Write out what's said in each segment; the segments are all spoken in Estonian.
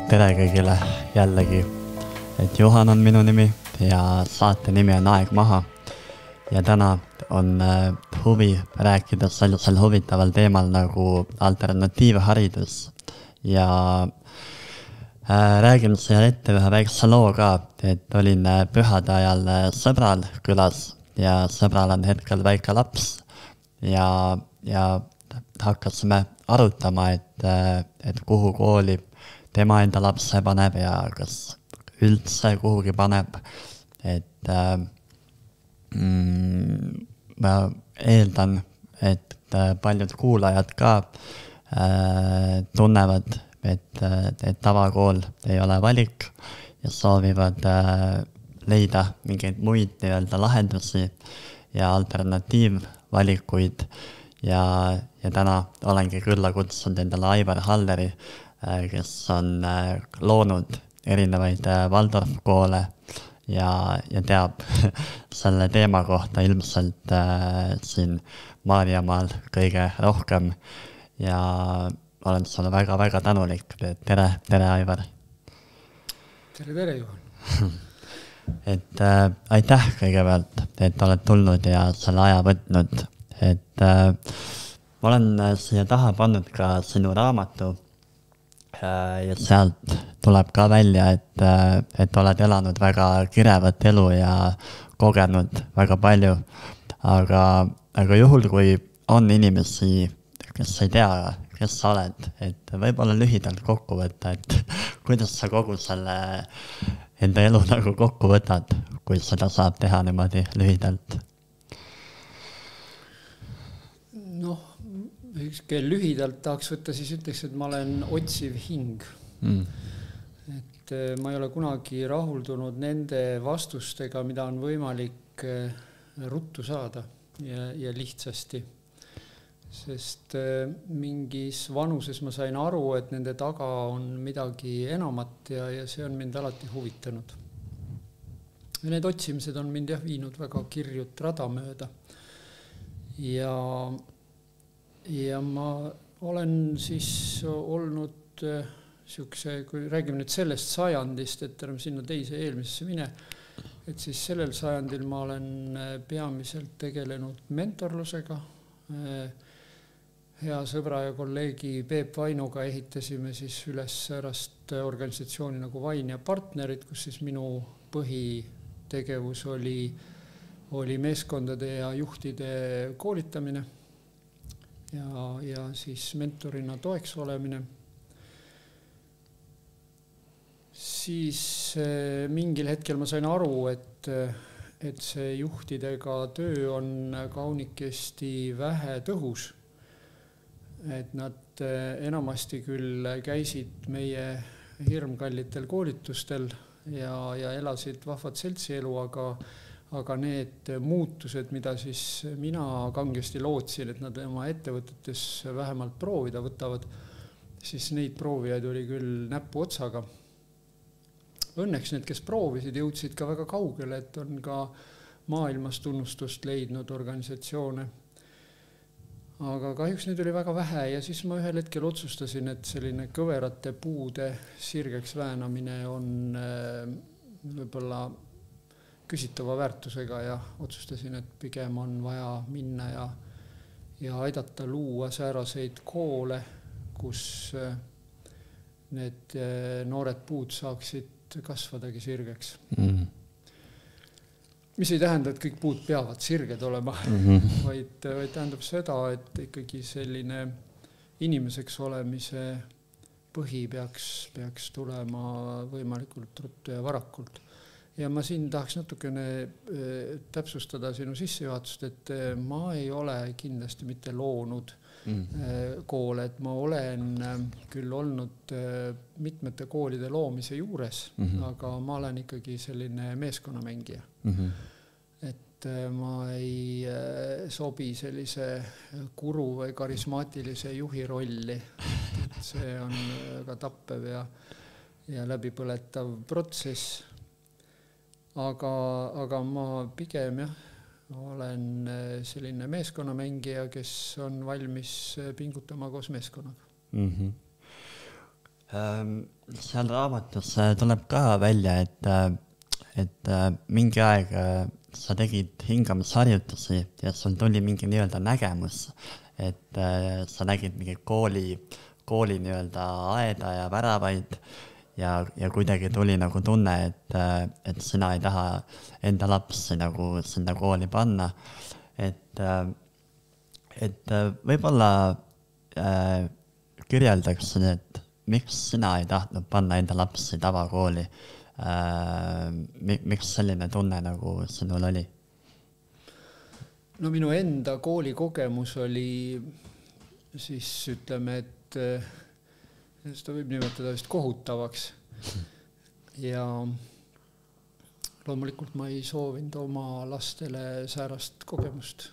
Tere kõigile jällegi, et Juhan on minu nimi ja saate nimi on Aeg maha. Ja täna on huvi rääkida sellisel huvitaval teemal nagu alternatiivharidus. Ja räägin siia ette ühe väikse loo ka, et olin pühade ajal sõbral külas ja sõbral on hetkel väike laps ja hakkasime arutama, et kuhu kooli tema enda lapse paneb ja kas üldse kuhugi paneb. Et ma eeldan, et paljud kuulajad ka tunnevad, et tavakool ei ole valik ja soovivad leida mingeid muid nii-öelda lahendusi ja alternatiivvalikuid. Ja täna olengi külla kutsunud endale Aivar Halleri, kes on loonud erinevaid Waldorf-koole ja teab selle teema kohta ilmselt siin Maarjamaal kõige rohkem. Ja olen sulle väga-väga tänulik. Tere Aivar. Tere, Juhan. Et aitäh kõigepealt, et oled tulnud ja selle aja võtnud. Et ma olen siia taha pannud ka sinu raamatu ja sealt tuleb ka välja, et oled elanud väga kirevat elu ja kogenud väga palju. Aga juhul, kui on inimesi, kes ei tea, kes sa oled, et võib-olla lühidalt kokku võtta, et kuidas sa kogu selle enda elu nagu kokku võtad, kui seda saab teha niimoodi lühidalt? Lühidalt tahaks võtta, siis ütleks, et ma olen otsiv hing. Et ma ei ole kunagi rahuldunud nende vastustega, mida on võimalik ruttu saada ja lihtsasti. Sest mingis vanuses ma sain aru, et nende taga on midagi enamat ja see on mind alati huvitanud. Ja need otsimised on mind viinud väga kirjut rada mööda. Ja ma olen siis olnud siukse, kui räägime nüüd sellest sajandist, et enam sinna teise eelmisesse mine, et siis sellel sajandil ma olen peamiselt tegelenud mentorlusega. Hea sõbra ja kolleegi Peep Vainuga ehitasime siis üles särast organisatsiooni nagu Vain ja partnerid, kus siis minu põhitegevus oli meeskondade ja juhtide koolitamine ja siis mentorina toeks olemine. Siis mingil hetkel ma sain aru, et see juhtidega töö on kaunikesti vähe tõhus. Et nad enamasti küll käisid meie hirmkallitel koolitustel ja elasid vahvat seltsielu, aga need muutused, mida siis mina kangesti lootsin, et nad oma ettevõtetes vähemalt proovida võtavad, siis neid proovijaid oli küll näpu otsaga. Õnneks need, kes proovisid, jõudsid ka väga kaugele, et on ka maailmas tunnustust leidnud organisatsioone. Aga kahjuks neid oli väga vähe ja siis ma ühel hetkel otsustasin, et selline kõverate puude sirgeks väänamine on võib-olla küsitava väärtusega ja otsustasin, et pigem on vaja minna ja aidata luua sääraseid koole, kus need noored puud saaksid kasvadagi sirgeks. Mis ei tähenda, et kõik puud peavad sirged olema, vaid tähendab seda, et ikkagi selline inimeseks olemise põhi peaks tulema võimalikult ruttu ja varakult. Ja ma siin tahaks natukene täpsustada sinu sissejuhatust, et ma ei ole kindlasti mitte loonud koole, et ma olen küll olnud mitmete koolide loomise juures, aga ma olen ikkagi selline meeskonnamängija. Et ma ei sobi sellise guru või karismaatilise juhi rolli. Et see on väga tappev ja läbipõletav protsess. Aga ma pigem olen selline meeskonnamängija, kes on valmis pingutama koos meeskonnaga. seal raamatus tuleb ka välja, et mingi aeg sa tegid hingamisharjutusi ja sul tuli mingi nii-öelda nägemus, et sa nägid mingi kooli nii-öelda aeda ja väravaid ja kuidagi tuli nagu tunne, et sina ei taha enda lapsi nagu sinna kooli panna. Et võib-olla kirjeldaksin, et miks sina ei tahtnud panna enda lapsi tavakooli? Miks selline tunne nagu sinul oli? No minu enda koolikogemus oli siis ütleme, et seda võib nimetada vist kohutavaks. Ja loomulikult ma ei soovinud oma lastele säärast kogemust.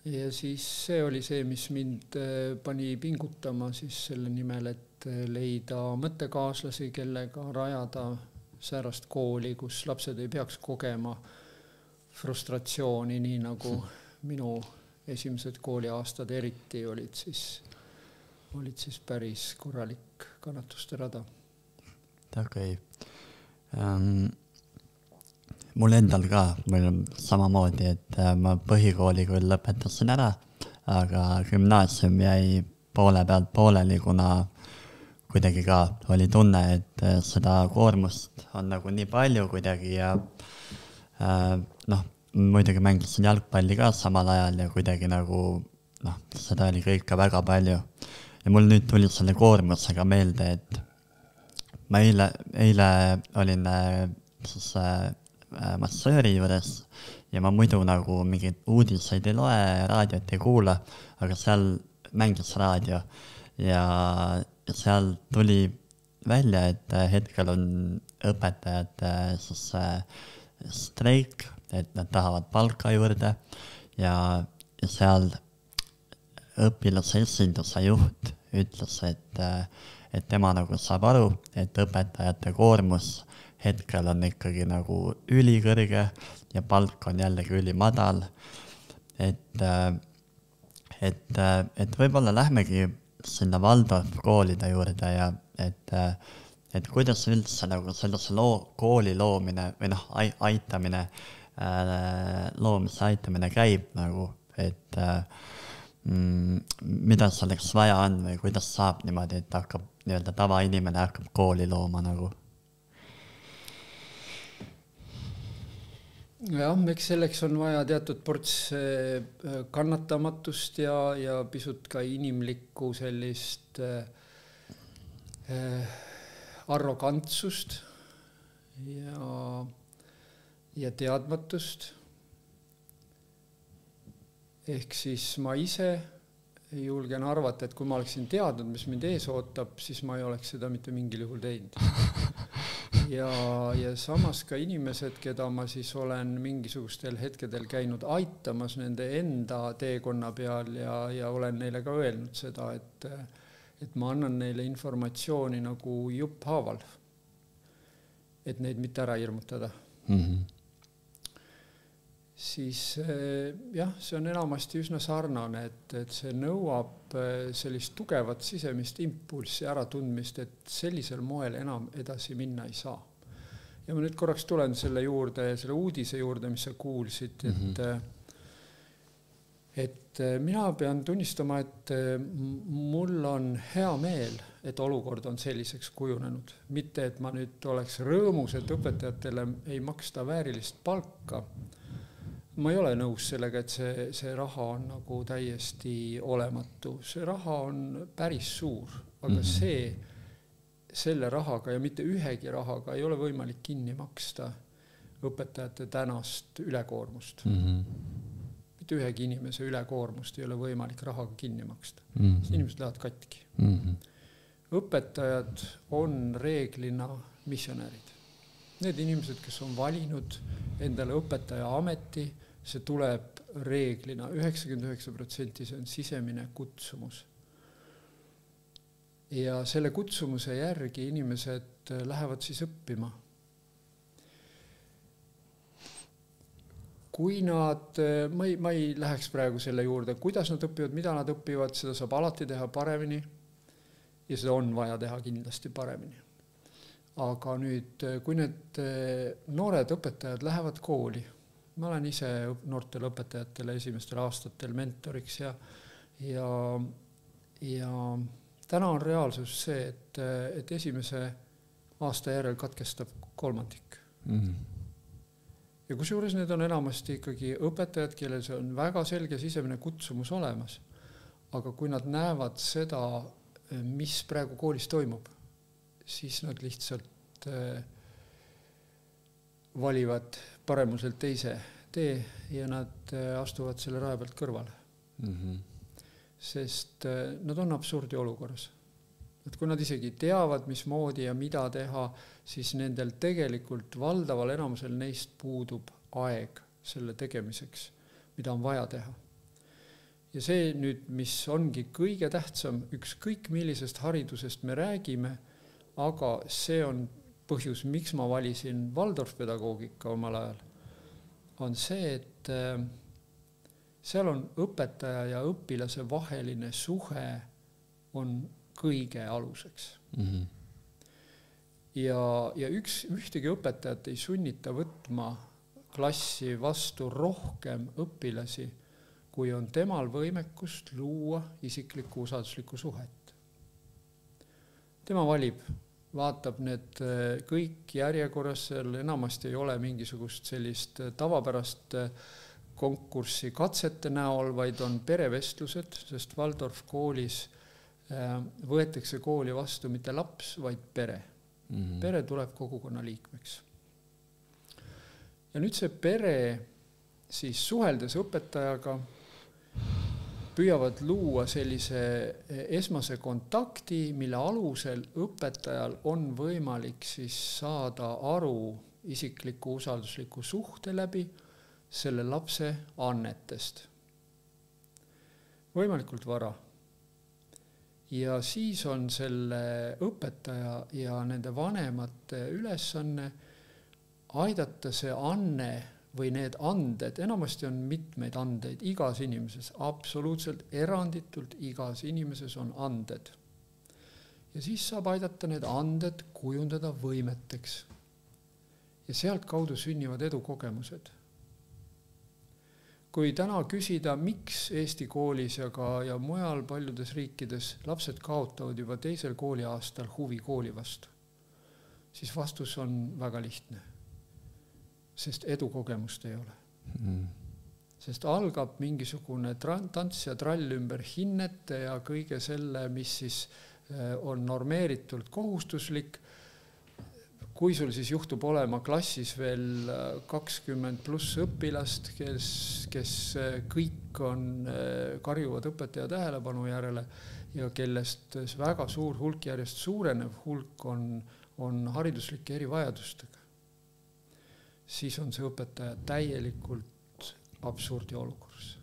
Ja siis see oli see, mis mind pani pingutama siis selle nimel, et leida mõttekaaslasi, kellega rajada säärast kooli, kus lapsed ei peaks kogema frustratsiooni, nii nagu minu esimesed kooliaastad eriti olid siis päris korralik kannatuste rada. Okei. Mul endal ka, mul on samamoodi, et ma põhikooli küll lõpetasin ära, aga gümnaasium jäi poole pealt pooleli, kuna kuidagi ka oli tunne, et seda koormust on nagu nii palju kuidagi ja muidugi mängisin jalgpalli ka samal ajal ja kuidagi nagu seda oli kõik ka väga palju. Ja mul nüüd tuli selle koormusega meelde, et ma eile olin siis massööri juures ja ma muidu nagu mingid uudiseid ei loe, raadiot ei kuula, aga seal mängis raadio ja seal tuli välja, et hetkel on õpetajate siis streik, et nad tahavad palka juurde ja seal õpilase esinduse juht ütles, et tema nagu saab aru, et õpetajate koormus hetkel on ikkagi nagu ülikõrge ja palk on jällegi ülimadal. Et võib-olla lähmegi sinna Waldorf koolide juurde ja et kuidas üldse nagu sellise kooli loomine või aitamine käib nagu, et mida selleks vaja on või kuidas saab niimoodi, et hakkab nii-öelda tavainimene hakkab kooli looma nagu. Jah, eks selleks on vaja teatud ports kannatamatust ja pisut ka inimlikku sellist arrogantsust ja teadmatust. Ehk siis ma ise julgen arvata, et kui ma oleksin teadnud, mis mind ees ootab, siis ma ei oleks seda mitte mingil juhul teinud. Ja samas ka inimesed, keda ma siis olen mingisugustel hetkedel käinud aitamas nende enda teekonna peal ja olen neile ka öelnud seda, et ma annan neile informatsiooni nagu jupphaaval, et neid mitte ära hirmutada. Siis jah, see on enamasti üsna sarnane, et see nõuab sellist tugevat sisemist impulssi äratundmist, et sellisel moel enam edasi minna ei saa. Ja ma nüüd korraks tulen selle uudise juurde, mis sa kuulsid, et mina pean tunnistama, et mul on hea meel, et olukord on selliseks kujunenud. Mitte, et ma nüüd oleks rõõmus, et õpetajatele ei maksta väärilist palka. Ma ei ole nõus sellega, et see raha on nagu täiesti olematu. See raha on päris suur, aga selle rahaga ja mitte ühegi rahaga ei ole võimalik kinni maksta õpetajate tänast ülekoormust. Mitte ühegi inimese ülekoormust ei ole võimalik rahaga kinni maksta. Inimesed lähevad katki. Õpetajad on reeglina missionärid. Need inimesed, kes on valinud endale õpetaja ameti, see tuleb reeglina 99%, see on sisemine kutsumus. Ja selle kutsumuse järgi inimesed lähevad siis õppima. Kui nad, ma ei läheks praegu selle juurde, kuidas nad õpivad, mida nad õpivad, seda saab alati teha paremini. ja seda on vaja teha kindlasti paremini. Aga nüüd, kui need noored õpetajad lähevad kooli, ma olen ise noortele õpetajatele esimestel aastatel mentoriks ja täna on reaalsus see, et esimese aasta järel katkestab kolmandik. Ja kusjuures need on enamasti ikkagi õpetajad, kellel see on väga selge sisemine kutsumus olemas. Aga kui nad näevad seda, mis praegu koolis toimub, siis nad lihtsalt valivad paremuselt teise tee ja nad astuvad selle raja pealt kõrvale. Sest nad on absurdi olukorras. Et kui nad isegi teavad, mismoodi ja mida teha, siis nendel tegelikult valdaval enamusel neist puudub aeg selle tegemiseks, mida on vaja teha. Ja see nüüd, mis ongi kõige tähtsam, ükskõik millisest haridusest me räägime, aga see on põhjus, miks ma valisin Waldorf-pedagoogika omal ajal, on see, et seal on õpetaja ja õpilase vaheline suhe on kõige aluseks. Ja ühtegi õpetajat ei sunnita võtma klassi vastu rohkem õpilasi, kui on temal võimekust luua isiklikku usalduslikku suhet. Tema valib, vaatab need kõik järjekorras, seal enamasti ei ole mingisugust sellist tavapärast konkurssi katsete näol, vaid on perevestlused, sest Waldorf koolis võetakse kooli vastu mitte laps, vaid pere. Pere tuleb kogukonna liikmeks. Ja nüüd see pere siis suheldes õpetajaga püüavad luua sellise esmase kontakti, mille alusel õpetajal on võimalik siis saada aru isikliku usaldusliku suhte läbi selle lapse annetest. Võimalikult vara. Ja siis on selle õpetaja ja nende vanemate ülesanne aidata see anne või need anded, enamasti on mitmeid andeid igas inimeses, absoluutselt eranditult igas inimeses on anded. Ja siis saab aidata need anded kujundada võimeteks. Ja sealt kaudu sünnivad edukogemused. Kui täna küsida, miks Eesti koolis ja mujal paljudes riikides lapsed kaotavad juba teisel kooliaastal huvi kooli vastu, siis vastus on väga lihtne. Sest edukogemust ei ole. Sest algab mingisugune tants ja trall ümber hinnete ja kõige selle, mis siis on normeeritult kohustuslik. Kui sul siis juhtub olema klassis veel 20 pluss õpilast, kes kõik on karjuvad õpetaja tähelepanu järele ja kellest väga suur hulk, järjest suurenev hulk on hariduslike erivajadustega, siis on see õpetaja täielikult absurdi olukorras.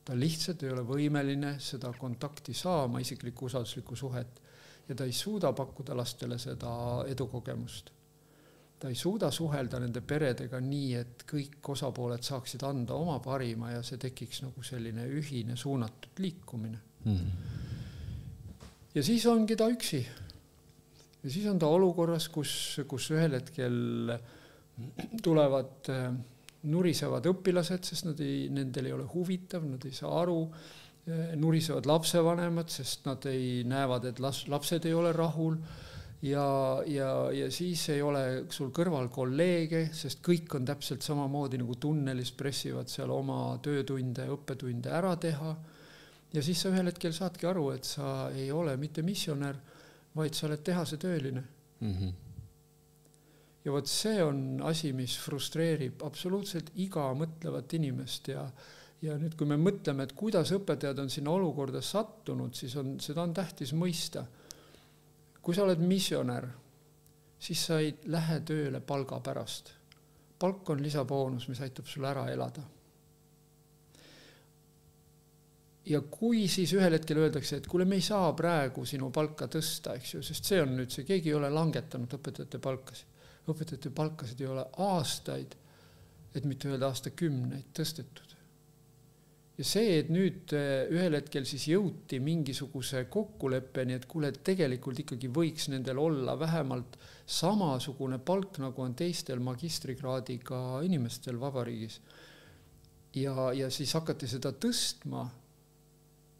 Ta lihtsalt ei ole võimeline seda kontakti saama, isiklikku usalduslikku suhet, ja ta ei suuda pakkuda lastele seda edukogemust. Ta ei suuda suhelda nende peredega nii, et kõik osapooled saaksid anda oma parima ja see tekiks nagu selline ühine suunatud liikumine. Ja siis ongi ta üksi. Ja siis on ta olukorras, kus ühel hetkel tulevad nurisevad õpilased, sest nendel ei ole huvitav, nad ei saa aru, nurisevad lapsevanemad, sest nad näevad, et lapsed ei ole rahul ja siis ei ole sul kõrval kolleege, sest kõik on täpselt samamoodi nagu tunnelis pressivad seal oma töötunde, õppetunde ära teha ja siis sa ühel hetkel saadki aru, et sa ei ole mitte missionär, vaid sa oled tehase tööline. Ja võt see on asi, mis frustreerib absoluutselt iga mõtlevat inimest ja nüüd, kui me mõtleme, et kuidas õpetajad on sinna olukorda sattunud, siis seda on tähtis mõista. Kui sa oled missionär, siis sa ei lähe tööle palga pärast. Palk on lisaboonus, mis aitab sul ära elada. Ja kui siis ühel hetkel öeldakse, et kuule, me ei saa praegu sinu palka tõsta, eks ju, sest see on nüüd see, keegi ei ole langetanud õpetajate palkasid. Õpetajate palkasid ei ole aastaid, et mitte öelda aastakümneid tõstetud. Ja see, et nüüd ühel hetkel siis jõuti mingisuguse kokkuleppeni, et kuule, tegelikult ikkagi võiks nendel olla vähemalt samasugune palk, nagu on teistel magistrikraadiga inimestel vabariigis. Ja siis hakati seda tõstma,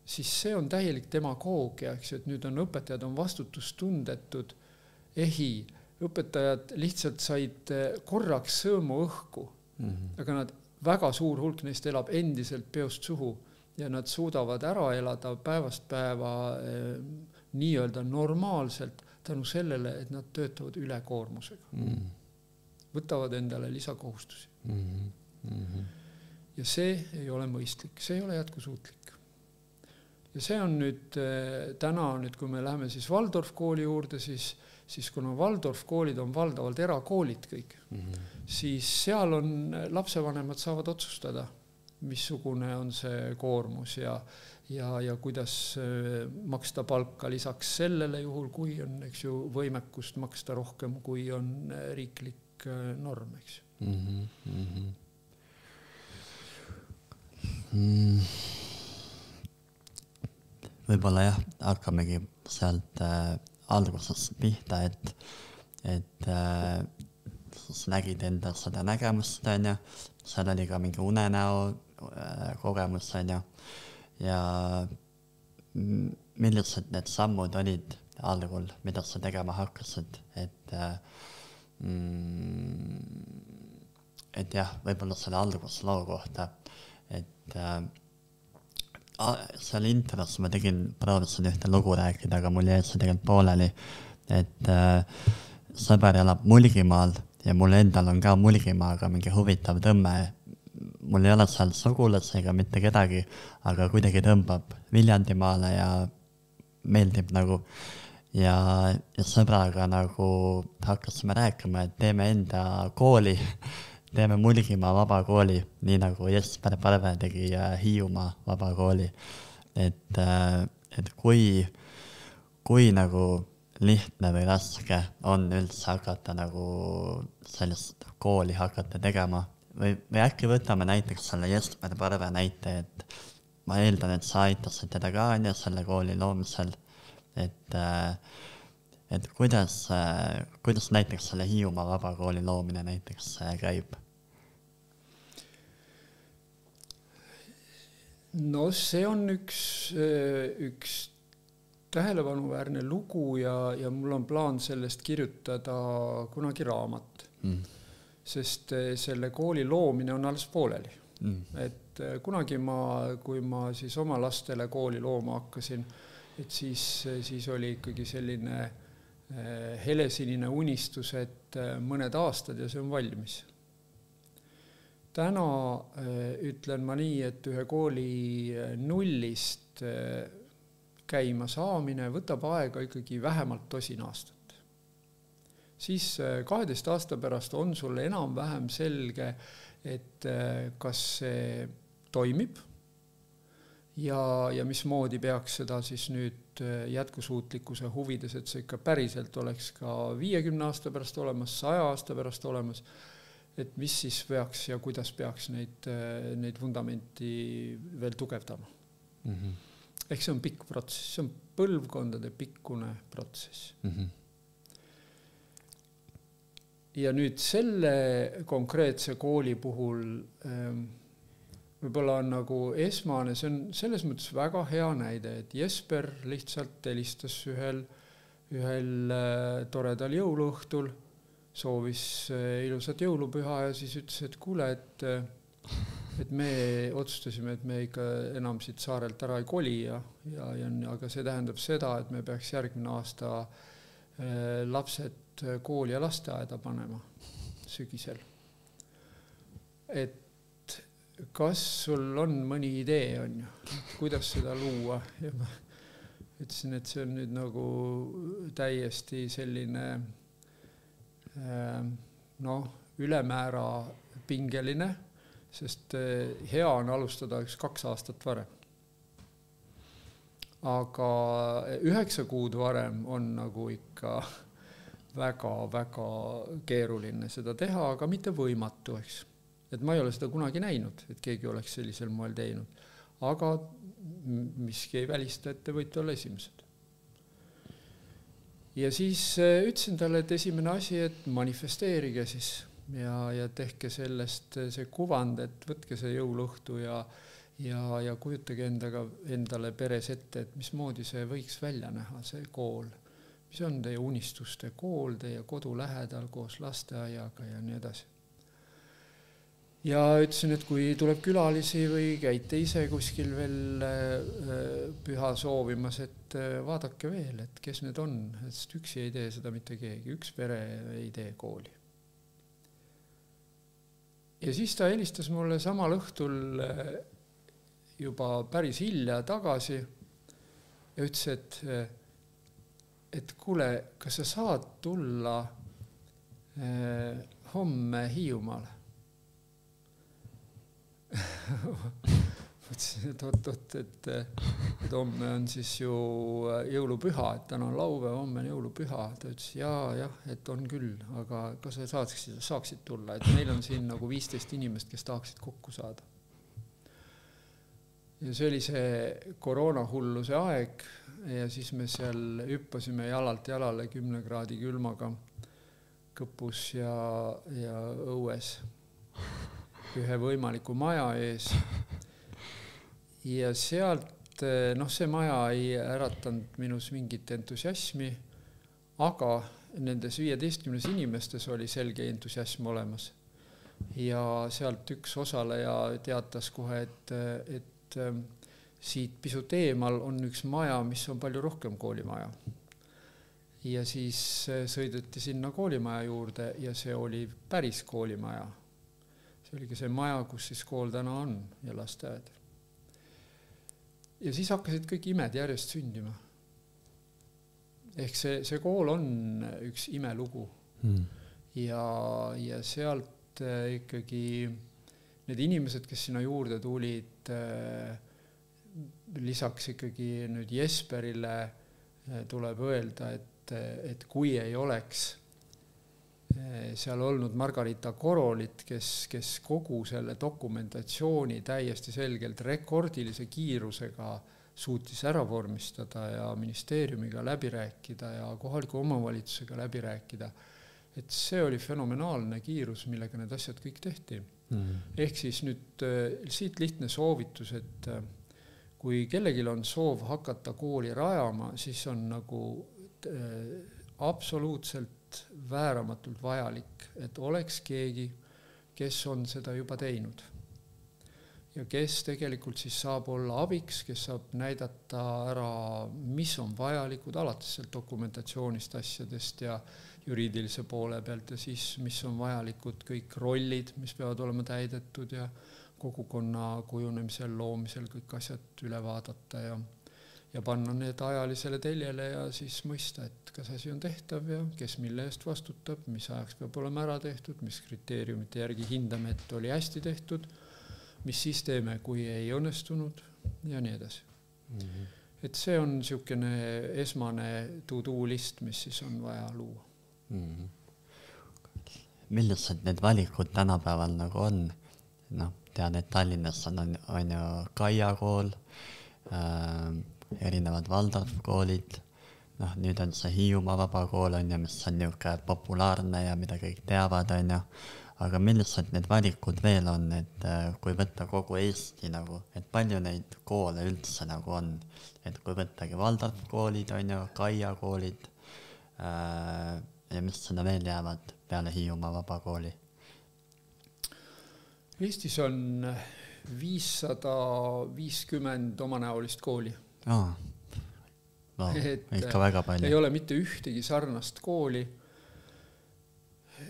siis see on täielik demagoogia, eks, et nüüd on õpetajad on vastutustundetud, õpetajad lihtsalt said korraks sõõmu õhku, aga nad väga suur hulk neist elab endiselt peost suhu ja nad suudavad ära elada päevast päeva nii-öelda normaalselt tänu sellele, et nad töötavad ülekoormusega. Võtavad endale lisakohustusi. Ja see ei ole mõistlik, see ei ole jätkusuutlik. Ja see on nüüd täna, kui me läheme siis Waldorf kooli juurde, siis kuna Waldorf koolid on valdavalt erakoolid kõik, siis seal on lapsevanemad saavad otsustada, missugune on see koormus ja kuidas maksta palka lisaks sellele juhul, kui on, eks ju, võimekust maksta rohkem, kui on riiklik norm, eks. Võib-olla jah, hakkamegi sealt algusest pihta, et siis nägid endal seda nägemust, seal oli ka mingi unenäo kogemus, ja millised need sammud olid algul, mida sa tegema hakkasid, et jah, võib-olla selle algusloo kohta, et seal intros ma proovisin ühte lugu rääkida, aga mul jäi see tegelikult pooleli, et sõber elab Mulgimaal ja mul endal on ka Mulgimaaga mingi huvitav tõmme. Mul ei ole seal sugulasi ega mitte kedagi, aga kuidagi tõmbab Viljandimaale ja meeldib nagu. Ja sõbraga nagu hakkasime rääkima, et teeme enda kooli, teeme Mulgimaa vabakooli, nii nagu Jesper Parve tegi Hiiumaa vabakooli. Et kui nagu lihtne või raske on üldse hakata nagu sellist kooli hakata tegema. Või äkki võtame näiteks selle Jesper Parve näite, et ma eeldan, et sa aitasid teda ka selle kooli loomisel. Et kuidas näiteks selle Hiiumaa vabakooli loomine näiteks käib? No see on üks tähelepanuväärne lugu ja mul on plaan sellest kirjutada kunagi raamat. Sest selle kooli loomine on alles pooleli. Et kunagi kui ma siis oma lastele kooli looma hakkasin, et siis oli ikkagi selline helesinine unistus, et mõned aastad ja see on valmis. Täna ütlen ma nii, et ühe kooli nullist käima saamine võtab aega ikkagi vähemalt 10 aastat. Siis 12 aasta pärast on sulle enam-vähem selge, et kas see toimib ja mismoodi peaks seda siis nüüd jätkusuutlikkuse huvides, et see ikka päriselt oleks ka 50 aasta pärast olemas, 100 aasta pärast olemas, et mis siis peaks ja kuidas peaks neid vundamenti veel tugevdama. Ehk see on pikk protsess, see on põlvkondade pikkune protsess. Ja nüüd selle konkreetse kooli puhul võib-olla on nagu esmane, see on selles mõttes väga hea näide, et Jesper lihtsalt helistas ühel toredal jõuluõhtul, soovis ilusat jõulupüha ja siis ütles, et kuule, et me otsustasime, et me ikka enam siit saarelt ära ei koli, aga see tähendab seda, et me peaks järgmine aasta lapsed kooli ja lasteaeda panema sügisel. Et kas sul on mõni idee, kuidas seda luua? Ja ma ütlesin, et see on nüüd nagu täiesti selline ülemäära pingeline, sest hea on alustada 2 aastat varem. Aga 9 kuud varem on nagu ikka väga-väga keeruline seda teha, aga mitte võimatu, eks. Et ma ei ole seda kunagi näinud, et keegi oleks sellisel moel teinud. aga miski ei välista, et te võite olla esimesed. Ja siis ütlesin talle, et esimene asi, et manifesteerige siis ja tehke sellest see kuvand, et võtke see jõuluõhtu ja kujutage endale peres ette, et mismoodi see võiks välja näha, see kool. Mis on teie unistuste kool, teie kodu lähedal koos lasteaiaga ja nii edasi. Ja ütlesin, et kui tuleb külalisi või käite ise kuskil veel püha soovimas, et vaadake veel, et kes need on, sest üksi ei tee seda mitte keegi, üks pere ei tee kooli. Ja siis ta helistas mulle samal õhtul juba päris hilja tagasi ja ütles, et kuule, kas sa saad tulla homme Hiiumaale? Mõtlesin, et oot, et homme on siis ju jõulupüha, et täna on laupäev, homme on jõulupüha. Ta ütles, jah, et on küll, aga kas sa saaksid tulla, et meil on siin nagu 15 inimest, kes tahaksid kokku saada. Ja see oli see koroonahulluse aeg ja siis me seal hüppasime jalalt jalale 10 kraadi külmaga kõpus ja õues ühe võimaliku maja ees. Ja sealt, see maja ei äratanud minus mingit entusiasmi, aga nendes 15 inimestes oli selge entusiasm olemas. Ja sealt üks osaleja teatas kohe, et siit pisut eemal on üks maja, mis on palju rohkem koolimaja. Ja siis sõideti sinna koolimaja juurde ja see oli päris koolimaja. See oligi see maja, kus siis kool täna on ja lasteaed. Ja siis hakkasid kõik imed järjest sündima. Ehk see kool on üks imelugu. Ja sealt ikkagi need inimesed, kes sinna juurde tulid, lisaks ikkagi nüüd Jesperile tuleb öelda, et kui ei oleks seal olnud Margarita Korolit, kes kogu selle dokumentatsiooni täiesti selgelt rekordilise kiirusega suutis ära vormistada ja ministeeriumiga läbi rääkida ja kohaliku omavalitsusega läbi rääkida. Et see oli fenomenaalne kiirus, millega need asjad kõik tehti. Ehk siis nüüd siit lihtne soovitus, et kui kellelgi on soov hakata kooli rajama, siis on nagu absoluutselt vääramatult vajalik, et oleks keegi, kes on seda juba teinud. Ja kes tegelikult siis saab olla abiks, kes saab näidata ära, mis on vajalikud alates dokumentatsioonist asjadest ja juriidilise poole pealt ja siis mis on vajalikud kõik rollid, mis peavad olema täidetud ja kogukonna kujunemisel, loomisel kõik asjad üle vaadata ja panna need ajalisele teljele ja siis mõista, et kas asi on tehtav ja kes mille eest vastutab, mis ajaks peab olema ära tehtud, mis kriteeriumite järgi hindame, et oli hästi tehtud, mis siis teeme, kui ei õnnestunud ja nii edasi. Et see on niisugune esmane to-do list, mis siis on vaja luua. Millised need valikud tänapäeval nagu on? Tean, et Tallinnas on ju Kaia kool, erinevad Waldorf-koolid, nüüd on see Hiiumaa vabakool, mis on niisugune populaarne ja mida kõik teavad, aga millised need valikud veel on, et kui võtta kogu Eesti, et palju neid koole üldse on, et kui võttagi Waldorf-koolid, Kaia koolid ja mis seda veel jäävad peale Hiiumaa vabakooli? Eestis on 550 omanäolist kooli. Ikka väga palju. Ei ole mitte ühtegi sarnast kooli.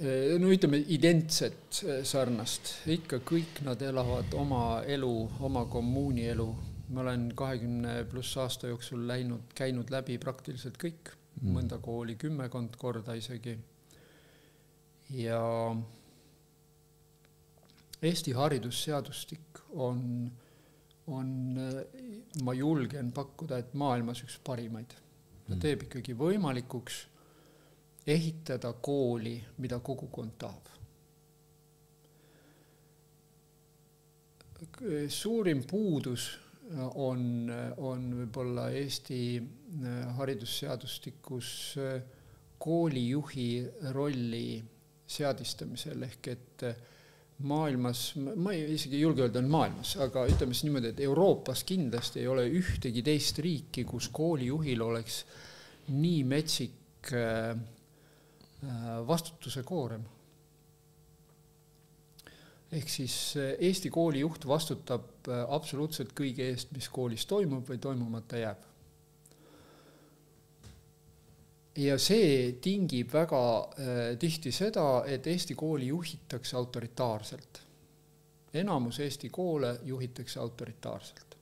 Ütleme identset sarnast. Ikka kõik nad elavad oma elu, oma kommuuni elu. Ma olen 20 pluss aasta jooksul käinud läbi praktiliselt kõik. Mõnda kooli 10 korda isegi. Ja Eesti haridusseadustik on, ma julgen pakkuda, et maailmas üks parimaid. Ta teeb ikkagi võimalikuks ehitada kooli, mida kogukond tahab. Suurim puudus on võib-olla Eesti haridusseadustikus koolijuhi rolli seadistamisel, ehk et maailmas, ma isegi ei julge öelda maailmas, aga ütleme siis niimoodi, et Euroopas kindlasti ei ole ühtegi teist riiki, kus koolijuhil oleks nii metsik vastutuse koorem. Ehk siis Eesti koolijuht vastutab absoluutselt kõige eest, mis koolis toimub või toimumata jääb. Ja see tingib väga tihti seda, et Eesti kooli juhitakse autoritaarselt. Enamus Eesti koole juhitakse autoritaarselt.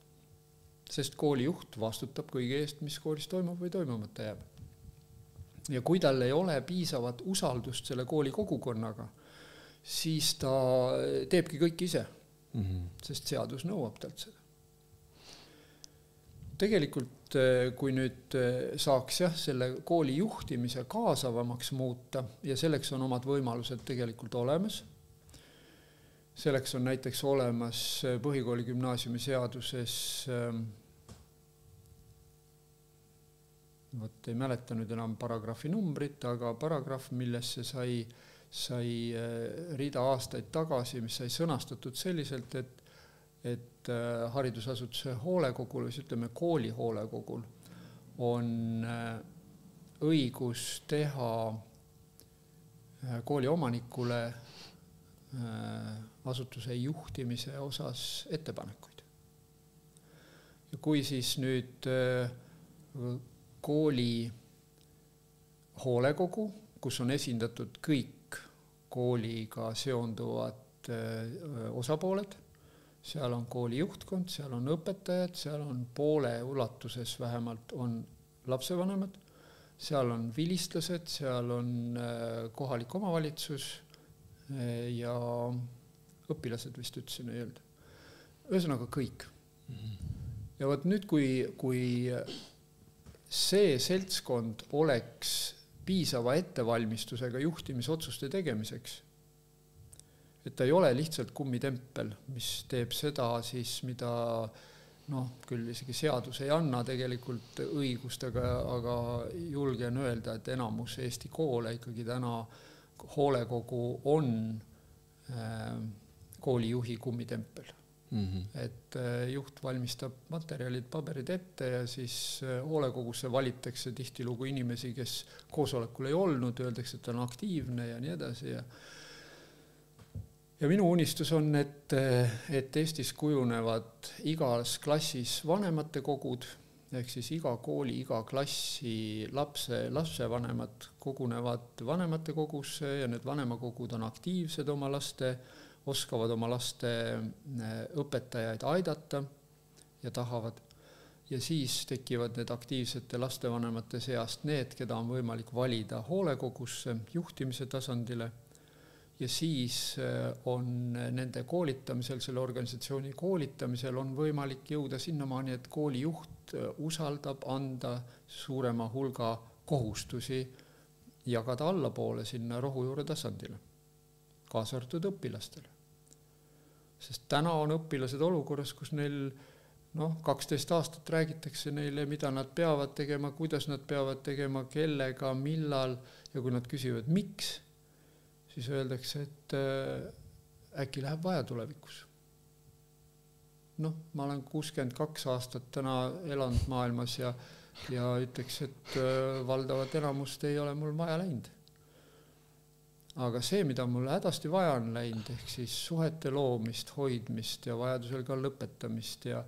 Sest koolijuht vastutab kõige eest, mis koolis toimub või toimumata jääb. Ja kui tal ei ole piisavat usaldust selle kooli kogukonnaga, siis ta teebki kõik ise, sest seadus nõuab talt seda. Tegelikult, kui nüüd saaks selle kooli juhtimise kaasavamaks muuta, ja selleks on omad võimalused tegelikult olemas, selleks on näiteks olemas põhikooli gümnaasiumi seaduses, ei mäleta nüüd enam paragrahvi numbrit, aga paragrahv, millesse sai rida aastaid tagasi, mis sai sõnastatud selliselt, et haridusasutuse hoolekogul, või ütleme kooli hoolekogul, on õigus teha kooli omanikule asutuse juhtimise osas ettepanekuid. Ja kui siis nüüd kooli hoolekogu, kus on esindatud kõik kooliga seonduvad osapooled, seal on kooli juhtkond, seal on õpetajad, seal on poole ulatuses vähemalt on lapsevanemad, seal on vilistlased, seal on kohalik omavalitsus ja õpilased vist ütlesin ei öelda. Ühesõnaga kõik. Ja võt nüüd, kui see seltskond oleks piisava ettevalmistusega juhtimisotsuste tegemiseks, et ta ei ole lihtsalt kummitempel, mis teeb seda siis, mida küll isegi seadus ei anna tegelikult õigust, aga julgen öelda, et enamus Eesti koole ikkagi täna hoolekogu on koolijuhi kummitempel. Et juht valmistab materjalid, paberid ette ja siis hoolekogusse valitakse tihtilugu inimesi, kes koosolekul ei olnud, öeldakse, et on aktiivne ja nii edasi. Ja minu unistus on, et Eestis kujunevad igas klassis vanemate kogud, ehk siis iga kooli, iga klassi lapsevanemad kogunevad vanemate kogusse ja need vanemakogud on aktiivsed oma laste, oskavad oma laste õpetajaid aidata ja tahavad. Ja siis tekivad need aktiivsete lastevanemate seast need, keda on võimalik valida hoolekogusse, juhtimise tasandile. Ja siis on nende koolitamisel, selle organisatsiooni koolitamisel on võimalik jõuda sinnamaani, et koolijuht usaldab anda suurema hulga kohustusi jagada allapoole sinna rohujuure tasandile, kaasa arvatud õpilastele. Sest täna on õpilased olukorras, kus neil 12 aastat räägitakse neile, mida nad peavad tegema, kuidas nad peavad tegema, kellega, millal, ja kui nad küsivad, miks, siis öeldakse, et äkki läheb vaja tulevikus. Ma olen 62 aastat täna elanud maailmas ja ütleks, et valdavat enamust ei ole mul vaja läinud. Aga see, mida mul hädasti vaja on läinud, ehk siis suhete loomist, hoidmist ja vajadusel ka lõpetamist ja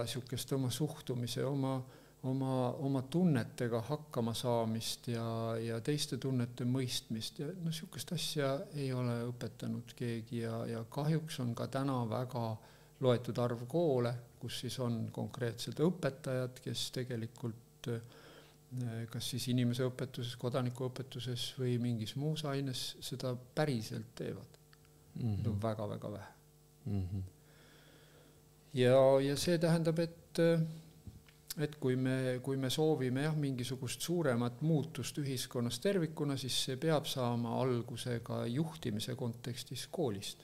sihukest oma suhtumise, oma tunnetega hakkama saamist ja teiste tunnete mõistmist ja sihukest asja ei ole õpetanud keegi ja kahjuks on ka täna väga loetud arv koole, kus siis on konkreetselt õpetajad, kes tegelikult kas siis inimese õpetuses, kodanikuõpetuses või mingis muus aines seda päriselt teevad. Väga-väga vähe. Ja see tähendab, et kui me soovime mingisugust suuremat muutust ühiskonnas tervikuna, siis see peab saama alguse ka juhtimise kontekstis koolist.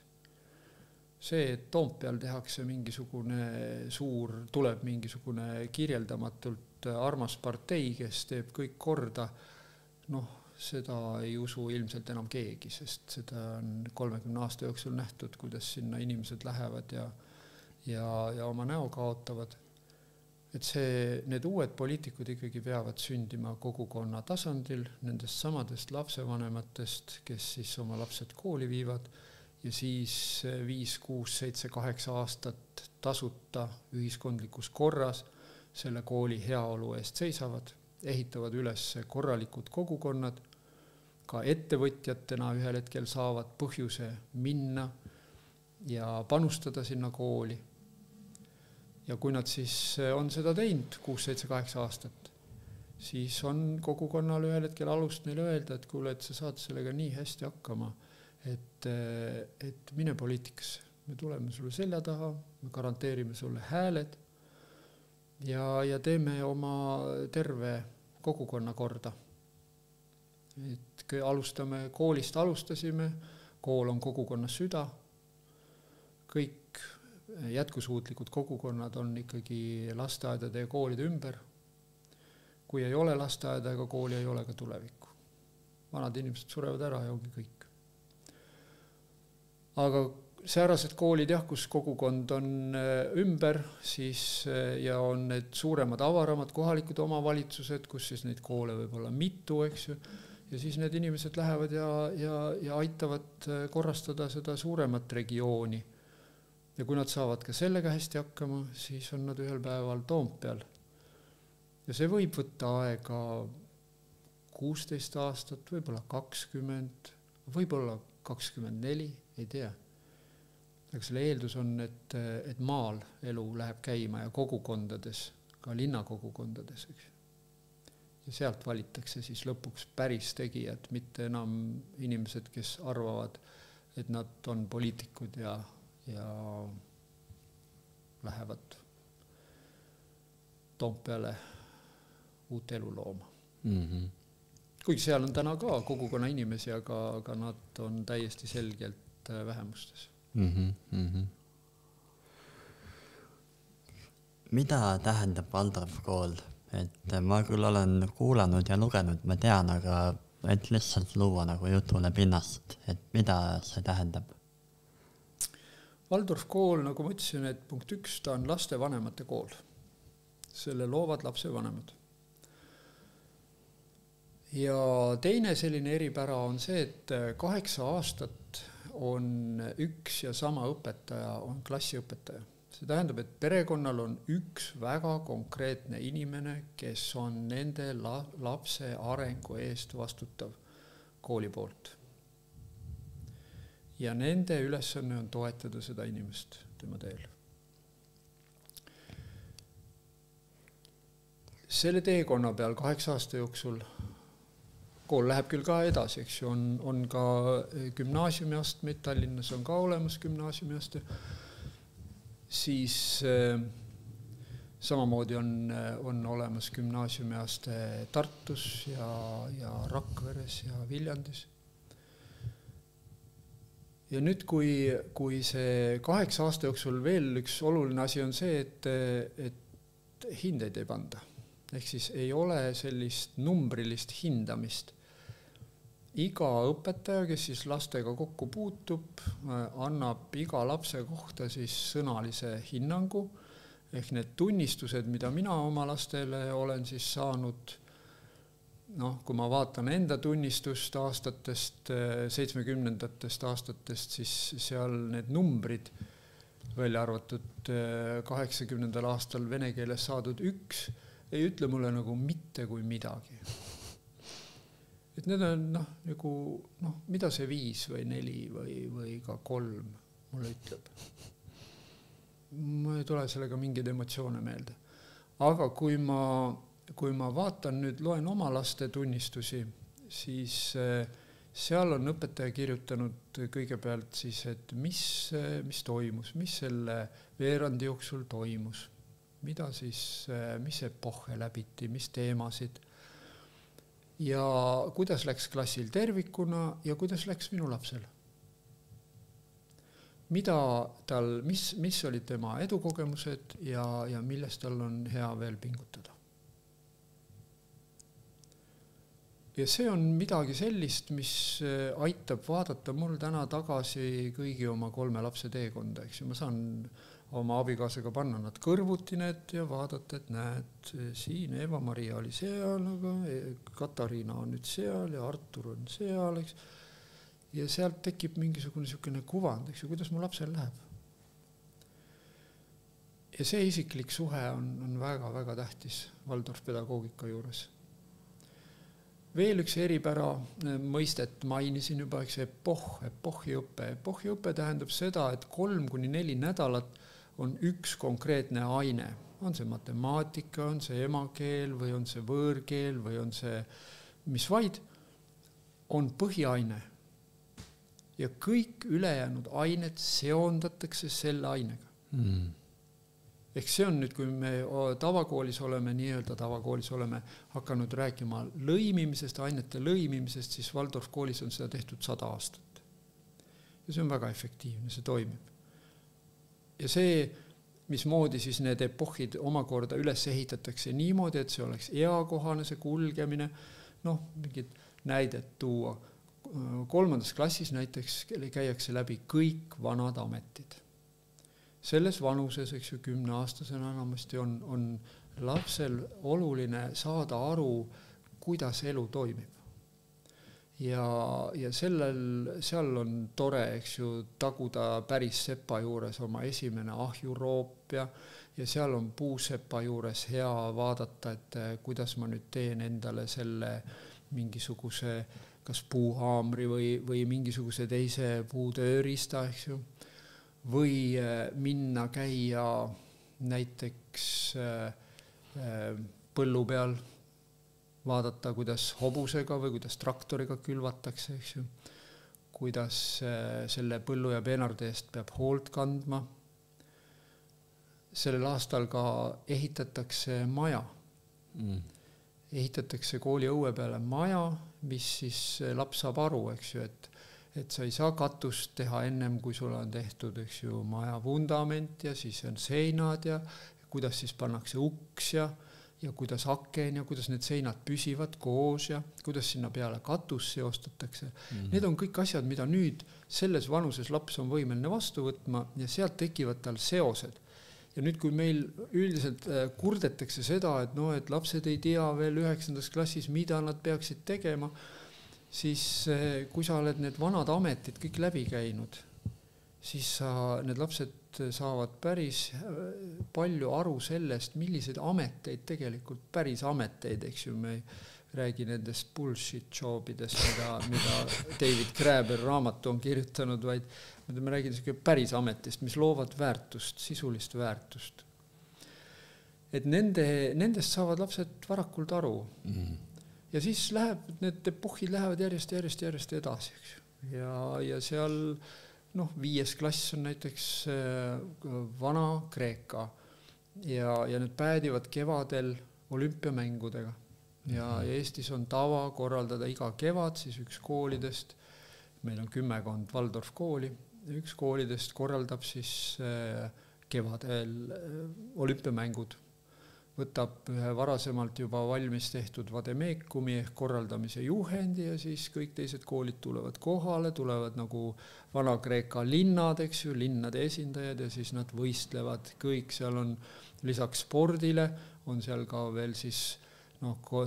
see, et Toompeal tehakse tuleb mingisugune kirjeldamatult armas partei, kes teeb kõik korda, seda ei usu ilmselt enam keegi, sest seda on 30 aasta jooksul nähtud, kuidas sinna inimesed lähevad ja oma näo kaotavad. Et need uued poliitikud ikkagi peavad sündima kogukonna tasandil, nendest samadest lapsevanematest, kes siis oma lapsed kooli viivad ja siis 5, 6, 7, 8 aastat tasuta ühiskondlikus korras selle kooli heaolu eest seisavad, ehitavad üles korralikud kogukonnad, ka ettevõtjatena ühel hetkel saavad põhjuse minna ja panustada sinna kooli. Ja kui nad siis on seda teinud 6, 7, 8 aastat, siis on kogukonnal ühel hetkel alust neile öelda, et kuule, et sa saad sellega nii hästi hakkama, et mine poliitikasse. Me tuleme sulle selja taha, me garanteerime sulle hääled ja teeme oma terve kogukonna korda. Et koolist alustasime, kool on kogukonna süda, kõik jätkusuutlikud kogukonnad on ikkagi lasteaedade ja koolide ümber. Kui ei ole lasteaeda ega kooli, ei ole ka tulevikku. Vanad inimesed surevad ära ja ongi kõik. Aga säärased koolid, kus kogukond on ümber, siis ja on need suuremad, avaramad kohalikud omavalitsused, kus siis neid koole võib olla mitu, eks ju, ja siis need inimesed lähevad ja aitavad korrastada seda suuremat regiooni. Ja kui nad saavad ka sellega hästi hakkama, siis on nad ühel päeval Toompeal. Ja see võib võtta aega 16 aastat, võib-olla 20, võib-olla 24, ei tea. Aga selle eeldus on, et maal elu läheb käima ja kogukondades, ka linnakogukondades. Ja sealt valitakse siis lõpuks päris tegijad, mitte enam inimesed, kes arvavad, et nad on poliitikud ja lähevad Toompeale uut elu looma. Kuigi seal on täna ka kogukonna inimesi, aga nad on täiesti selgelt vähemustes. Mida tähendab Waldorf kool? Et ma küll olen kuulanud ja lugenud, ma tean, aga et lihtsalt luua nagu jutule pinnast, et mida see tähendab? Waldorf kool, nagu ma ütlesin, et punkt 1, ta on lastevanemate kool. Selle loovad lapsevanemad. Ja teine selline eripära on see, et 8 aastat on üks ja sama õpetaja, on klassiõpetaja. See tähendab, et perekonnal on üks väga konkreetne inimene, kes on nende lapse arengu eest vastutav kooli poolt. Ja nende ülesanne on toetada seda inimest tema teel. Selle teekonna peal 8 aasta jooksul kool läheb küll ka edasi, eks ju, on ka gümnaasiumiastmeid, Tallinnas on ka olemas gümnaasiumiaste, siis samamoodi on olemas gümnaasiumiaste Tartus ja Rakveres ja Viljandis. Ja nüüd, kui see 8 aasta jooksul veel üks oluline asi on see, et hindeid ei panda. Ehk siis ei ole sellist numbrilist hindamist. Iga õpetaja, kes siis lastega kokku puutub, annab iga lapse kohta siis sõnalise hinnangu. Ehk need tunnistused, mida mina oma lastele olen siis saanud, kui ma vaatan enda tunnistust aastatest, 70-ndatest aastatest, siis seal need numbrid, välja arvatud 80. aastal vene keeles saadud 1, ei ütle mulle nagu mitte kui midagi. Et need on mida see 5 või 4 või ka 3 mulle ütleb. Ma ei tule sellega mingeid emotsioone meelde. Aga kui ma vaatan nüüd, loen oma laste tunnistusi, siis seal on õpetaja kirjutanud kõigepealt siis, et mis toimus, mis selle veerandi jooksul toimus, mis epohhe läbiti, mis teemasid ja kuidas läks klassil tervikuna ja kuidas läks minu lapsel. mida tal, mis olid tema edukogemused ja milles tal on hea veel pingutada. Ja see on midagi sellist, mis aitab vaadata mul täna tagasi kõigi oma 3 lapse teekonda, eks ju. Ma saan oma abikaasaga panna nad kõrvuti need ja vaadata, et näed, siin Eva-Maria oli seal, aga Katariina on nüüd seal ja Artur on seal, eks. Ja sealt tekib mingisugune selline kuvand, eks ju, kuidas mu lapsel läheb. Ja see isiklik suhe on väga-väga tähtis Waldorf pedagoogika juures. Veel üks eripära mõistet mainisin juba, eks epohhiõpe. Epohhiõpe tähendab seda, et 3-4 nädalat on üks konkreetne aine. On see matemaatika, on see emakeel või on see võõrkeel või on see mis vaid, on põhiaine. Ja kõik ülejäänud ained seondatakse selle ainega. Ehk see on nüüd, kui me tavakoolis oleme hakanud rääkima lõimimisest, ainete lõimimisest, siis Waldorf koolis on seda tehtud 100 aastat. Ja see on väga efektiivne, see toimib. Ja see, mismoodi siis need epohhid omakorda üles ehitatakse niimoodi, et see oleks eakohane, see kulgemine, mingid näidet tuua. 3. klassis näiteks käiakse läbi kõik vanad ametid. Selles vanuses, eks ju, 10-aastasena enamasti on lapsel oluline saada aru, kuidas elu toimib. Ja seal on tore, eks ju, taguda päris sepa juures oma esimene ahjuroop ja seal on puusepa juures hea vaadata, et kuidas ma nüüd teen endale selle mingisuguse kas puuhaamri või mingisuguse teise puutöörista, eks ju, või minna käia näiteks põllu peal, vaadata, kuidas hobusega või kuidas traktoriga külvatakse, eks ju, kuidas selle põllu ja peenarde eest peab hoolt kandma. Sellel aastal ka ehitatakse maja. Ehitatakse kooli õue peale maja, mis siis laps saab aru, eks ju, et sa ei saa katust teha ennem, kui sul on tehtud, eks ju, maja vundament ja siis on seinad ja kuidas siis pannakse uks ja kuidas aken ja kuidas need seinad püsivad koos ja kuidas sinna peale katus seostatakse. Need on kõik asjad, mida nüüd selles vanuses laps on võimeline vastu võtma ja sealt tekivad tal seosed. Ja nüüd, kui meil üldiselt kurdetakse seda, et lapsed ei tea veel 9. klassis, mida nad peaksid tegema, siis kui sa oled need vanad ametid kõik läbi käinud, siis need lapsed saavad päris palju aru sellest, milliseid ameteid tegelikult, päris ameteid, eks ju, me ei räägi nendest bullshit jobidest, mida David Graeber raamatu on kirjutanud, vaid me räägime päris ametist, mis loovad väärtust, sisulist väärtust. Et nendest saavad lapsed varakult aru. Ja siis need epohhid lähevad järjest edasi. Eks. Ja seal 5. klass on näiteks vana Kreeka ja need päädivad kevadel olümpiamängudega. Ja Eestis on tava korraldada iga kevad, siis üks koolidest, meil on 10 Waldorf kooli, üks koolidest korraldab siis kevadel olümpiamängud. Võtab ühe varasemalt juba valmis tehtud vademeekumi ehk korraldamise juhendi ja siis kõik teised koolid tulevad kohale, tulevad nagu Vana-Kreeka linnad, eks ju, linnade esindajad ja siis nad võistlevad kõik. Seal on lisaks spordile, on seal ka veel siis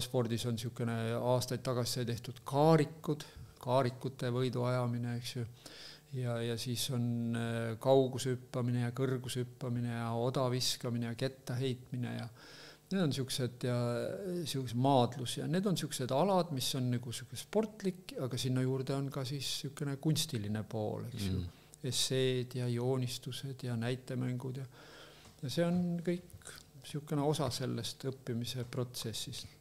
spordis on niisugune aastaid tagasi tehtud kaarikute võidu ajamine, eks ju. Ja siis on kaugusüppamine ja kõrgusüppamine ja odaviskamine ja ketta heitmine ja need on niisugused maadlus ja need on niisugused alad, mis on nagu sportlik, aga sinna juurde on ka siis niisugune kunstiline pool, eks ju. Esseed ja joonistused ja näitemängud ja see on kõik niisugune osa sellest õppimise protsessist.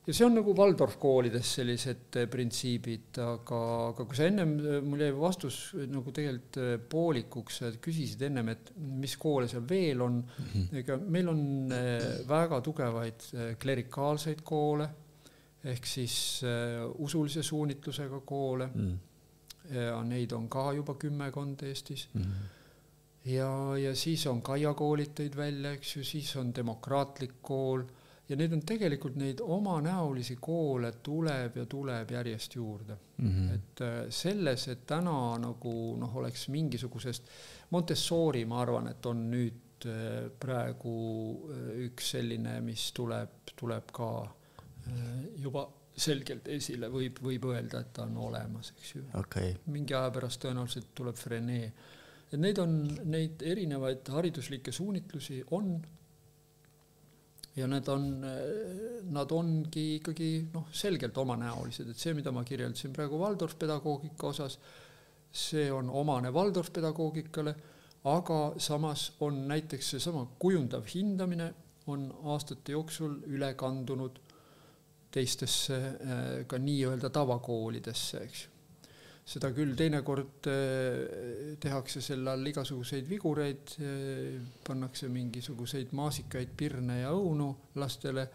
Ja see on nagu Waldorf koolides sellised printsiibid, aga kui sa ennem, mul jäi vastus nagu tegelikult poolikuks, küsisid ennem, et mis koole seal veel on. Ega meil on väga tugevaid klerikaalseid koole, ehk siis usulise suunitlusega koole. ja neid on ka juba 10 Eestis. Ja siis on Kaia koolid tõid välja, eks ju, siis on demokraatlik kool ja need on tegelikult neid omanäolisi koole tuleb järjest juurde. Et selles, et täna nagu oleks mingisugusest Montessori, ma arvan, et on nüüd praegu üks selline, mis tuleb ka juba selgelt esile, võib öelda, et ta on olemas, eks ju. Okay. Mingi aja pärast tõenäoliselt tuleb Frenee. Et neid erinevaid hariduslikke suunitlusi on ja nad ongi ikkagi selgelt omanäolised, et see, mida ma kirjeldasin praegu Waldorf-pedagoogika osas, see on omane Waldorf-pedagoogikale, aga samas on näiteks see sama kujundav hindamine on aastate jooksul üle kandunud teistesse ka nii-öelda tavakoolidesse, eks ju. Seda küll teinekord tehakse selle all igasuguseid vigureid, pannakse mingisuguseid maasikaid, pirne ja õunu lastele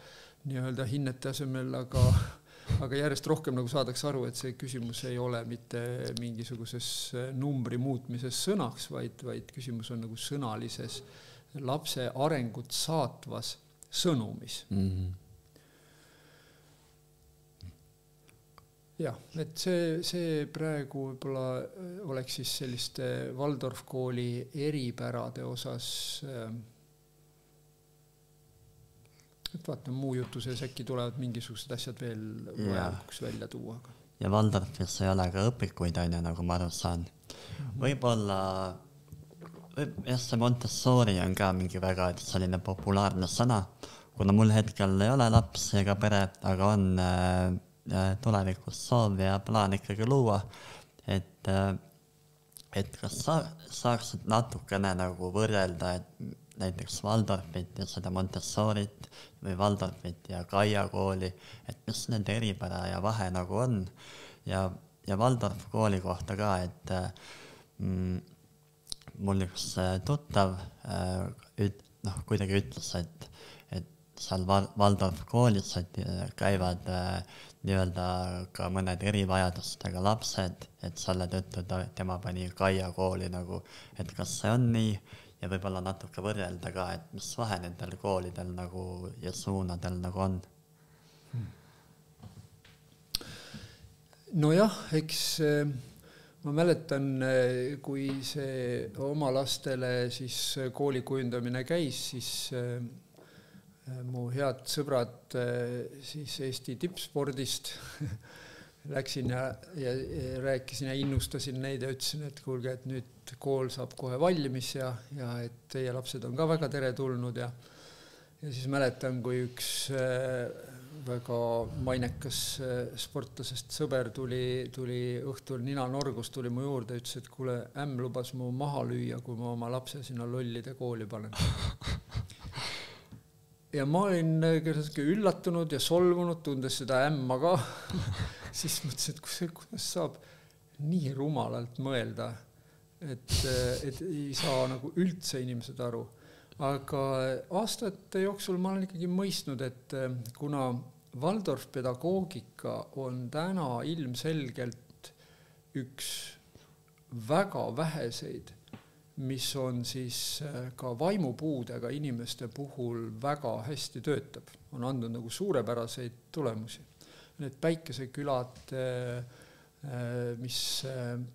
nii-öelda hinnete asemel, aga järjest rohkem nagu saadaks aru, et see küsimus ei ole mitte mingisuguses numbri muutmises sõnaks, vaid küsimus on nagu sõnalises lapse arengut saatvas sõnumis. Jah, et see praegu võib-olla oleks siis selliste Waldorf kooli eripärade osas, et vaatame muu jutu sees, äkki tulevad mingisugused asjad veel vajalikuks välja tuua. Ja Waldorfis ei ole ka õpikuid, nagu ma aru saan. Võib-olla see Montessori on ka mingi väga selline populaarne sõna, kuna mul hetkel ei ole lapsi ega pere, aga on tulevikus soov ja plaan ikkagi luua, et kas saaksid natukene nagu võrrelda, et näiteks Waldorfit ja seda Montessorit või Waldorfit ja Kaia kooli, et mis nende eripära ja vahe nagu on ja Waldorf kooli kohta ka, et mul üks tuttav kuidagi ütles, et seal Waldorf koolis käivad nii-öelda ka mõned erivajadustega lapsed, et selle tõttu tema pani Kaia kooli nagu, et kas see on nii ja võib-olla natuke võrrelda ka, et mis vahe nendel koolidel nagu ja suunadel nagu on. Nojah, eks ma mäletan, kui see oma lastele siis kooli kujundamine käis, siis mu head sõbrad siis Eesti tippspordist läksin ja rääkisin ja innustasin neid ja ütlesin, et kuulge, et nüüd kool saab kohe valmis ja et teie lapsed on ka väga teretulnud ja siis mäletan, kui üks väga mainekas sportlasest sõber tuli õhtul ninanorgus, tuli mu juurde ja ütles, et kuule, ämm lubas mu maha lüüa, kui ma oma lapse sinna lollide kooli panen. Ja ma olin üllatunud ja solvunud, tundes seda ämma ka. Siis mõtlesin, et kuidas saab nii rumalalt mõelda, et ei saa nagu üldse inimesed aru. Aga aastate jooksul ma olen ikkagi mõistnud, et kuna Waldorf pedagoogika on täna ilmselgelt üks väga väheseid, mis on siis ka vaimupuudega inimeste puhul väga hästi töötab. On andnud nagu suurepäraseid tulemusi. Need päikesekülad, mis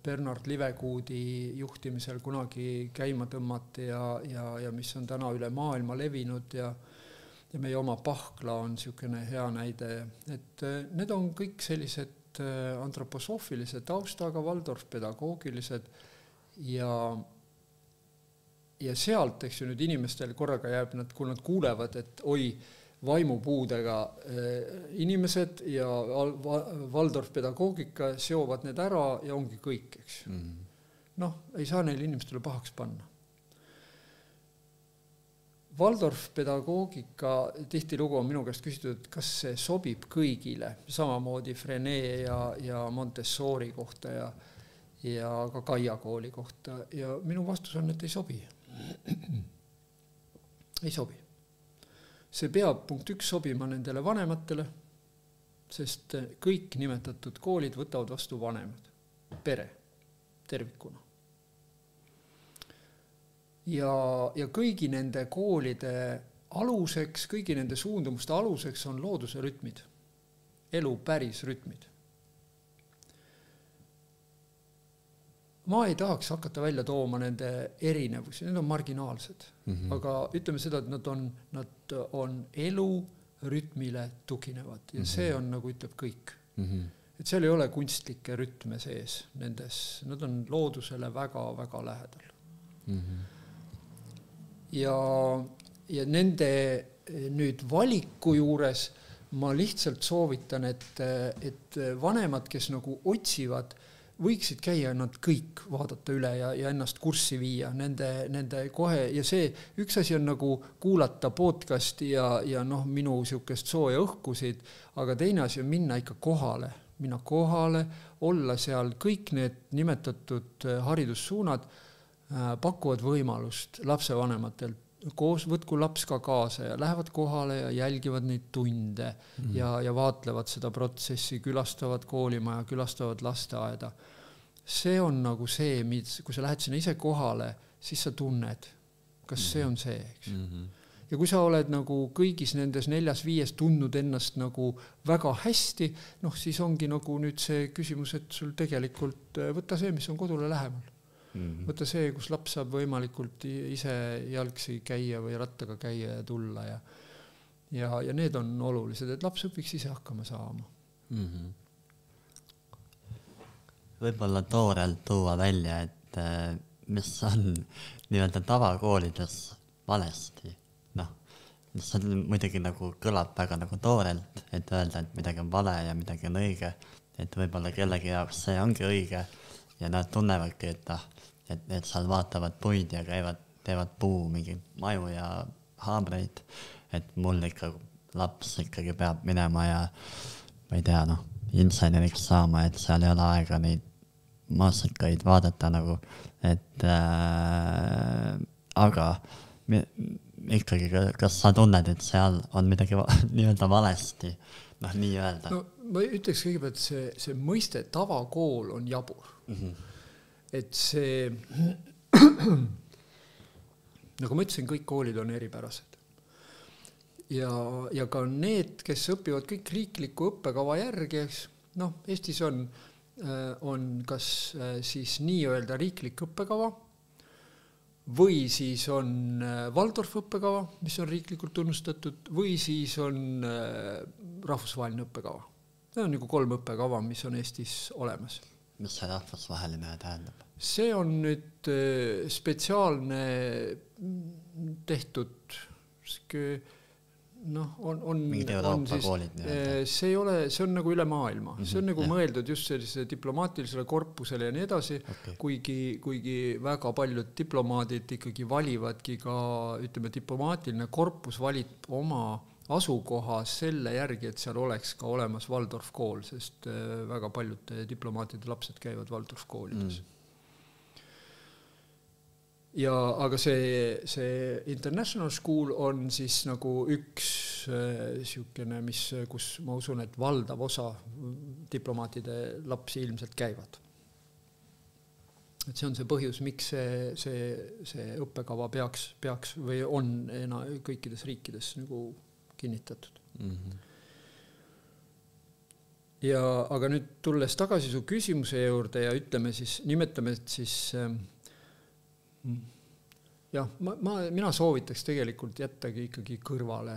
Bernard Livekuudi juhtimisel kunagi käima tõmmati ja mis on täna üle maailma levinud ja meie oma Pahkla on niisugune hea näide. Et need on kõik sellised antroposoofilise taustaga, Waldorf pedagoogilised ja sealt, eks ju, nüüd inimestel korraga jääb, kui nad kuulevad, et oi, vaimupuudega inimesed ja Waldorf pedagoogika seovad need ära ja ongi kõik, eks ju. Ei saa neile inimestele pahaks panna. Waldorf pedagoogika tihtilugu on minu käest küsitud, et kas see sobib kõigile, samamoodi Frenee ja Montessori kohta ja ka Kaia kooli kohta ja minu vastus on, et ei sobi. Ei sobi. See peab punkt 1 sobima nendele vanematele, sest kõik nimetatud koolid võtavad vastu vanemad, pere. tervikuna. Ja kõigi nende koolide aluseks, kõigi nende suundumuste aluseks on looduse rütmid, elu päris rütmid. Ma ei tahaks hakata välja tooma nende erinevusi, need on marginaalsed. Aga ütleme seda, et nad on elu rütmile tuginevad ja see on, nagu ütleb, kõik. Et seal ei ole kunstlikke rütme sees nendes, nad on loodusele väga-väga lähedal. Ja nende nüüd valiku juures ma lihtsalt soovitan, et vanemad, kes nagu otsivad, võiksid käia nad kõik vaadata üle ja ennast kurssi viia nende kohe. Ja see üks asi on nagu kuulata podcasti ja minu siukest sooja õhkusid, aga teine asi on minna ikka kohale, olla seal. Kõik need nimetatud haridussuunad pakuvad võimalust lapsevanematelt koos, võtku laps ka kaasa ja lähevad kohale ja jälgivad neid tunde ja vaatlevad seda protsessi, külastavad koolimaja, külastavad lasteaeda. See on nagu see, kui sa lähed sinna ise kohale, siis sa tunned, kas see on see, eks. Ja kui sa oled nagu kõigis nendes 4-5 tundnud ennast nagu väga hästi, siis ongi nagu nüüd see küsimus, et sul tegelikult võtta see, mis on kodule lähemal. Võtta see, kus laps saab võimalikult ise jalgsi käia või rattaga käia ja tulla ja need on olulised, et laps õpiks ise hakkama saama. Võib-olla toorelt tuua välja, et mis on nii-öelda tavakoolides valesti. See on muidugi nagu kõlab väga nagu toorelt, et öelda, et midagi on vale ja midagi on õige, et võib-olla kellegi jaoks see ongi õige ja nad tunnevadki, et seal vaatavad puid ja teevad puu mingi maju ja haabreid, et mul ikka laps ikkagi peab minema ja ma ei tea, inseneriks saama, et seal ei ole aega neid maasikaid vaadata nagu, et aga ikkagi, kas sa tunned, et seal on midagi nii-öelda valesti, nii-öelda? Ma ütleks kõigepealt, see mõiste tavakool on jabur. Et see, nagu ma ütlesin, kõik koolid on eripärased. Ja ka need, kes õpivad kõik riikliku õppekava järgi, Eestis on kas siis nii-öelda riiklik õppekava või siis on Waldorf õppekava, mis on riiklikult tunnustatud, või siis on rahvusvaheline õppekava. Need on nagu 3 õppekava, mis on Eestis olemas. Mis see rahvusvaheline tähendab? See on nüüd spetsiaalne tehtud, mingid Euroopa koolid. See on nagu üle maailma. See on nagu mõeldud just sellise diplomaatilisele korpusele ja nii edasi, kuigi väga paljud diplomaadid ikkagi valivadki ka, ütleme, diplomaatiline korpus valib oma asukoha selle järgi, et seal oleks ka olemas Waldorf kool, sest väga paljud diplomaatide lapsed käivad Waldorf koolides. Aga see International School on siis nagu üks siukene, kus ma usun, et valdav osa diplomaatide lapsi ilmselt käivad. Et see on see põhjus, miks see õppekava peaks või on kõikides riikides nagu kinnitatud. Aga nüüd tulles tagasi su küsimuse juurde ja nimetame, et siis mina soovitaks tegelikult jättagi ikkagi kõrvale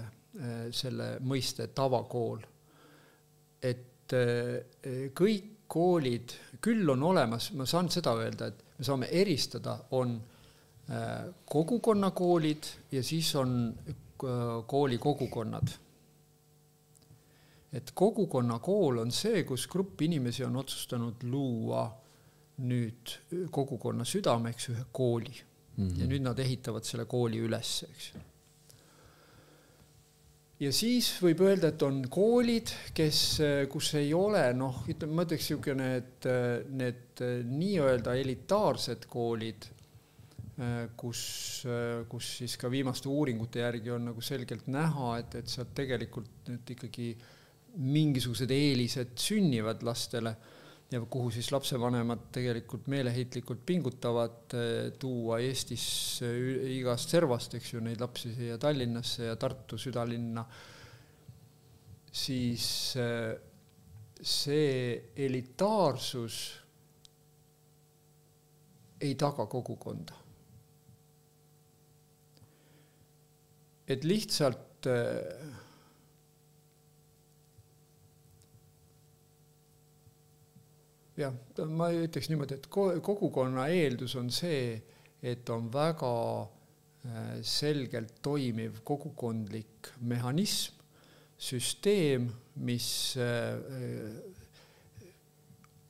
selle mõiste tavakool. Et kõik koolid küll on olemas, ma saan seda öelda, et me saame eristada, on kogukonnakoolid ja siis on kooli kogukonnad. Et kogukonnakool on see, kus grupp inimesi on otsustanud luua nüüd kogukonna südameks ühe kooli. Ja nüüd nad ehitavad selle kooli üles, eks. Ja siis võib öelda, et on koolid, kus ei ole, ma ütleks niisugune, et need nii-öelda elitaarsed koolid, kus siis ka viimaste uuringute järgi on nagu selgelt näha, et sealt tegelikult nüüd ikkagi mingisugused eelised sünnivad lastele, ja kuhu siis lapsevanemad tegelikult meeleheitlikult pingutavad tuua Eestis igast servast, eks ju, neid lapsi siia Tallinnasse ja Tartu südalinna, siis see elitaarsus ei taga kogukonda. Et lihtsalt jah, ma ütleks niimoodi, et kogukonna eeldus on see, et on väga selgelt toimiv kogukondlik mehhanism, süsteem, mis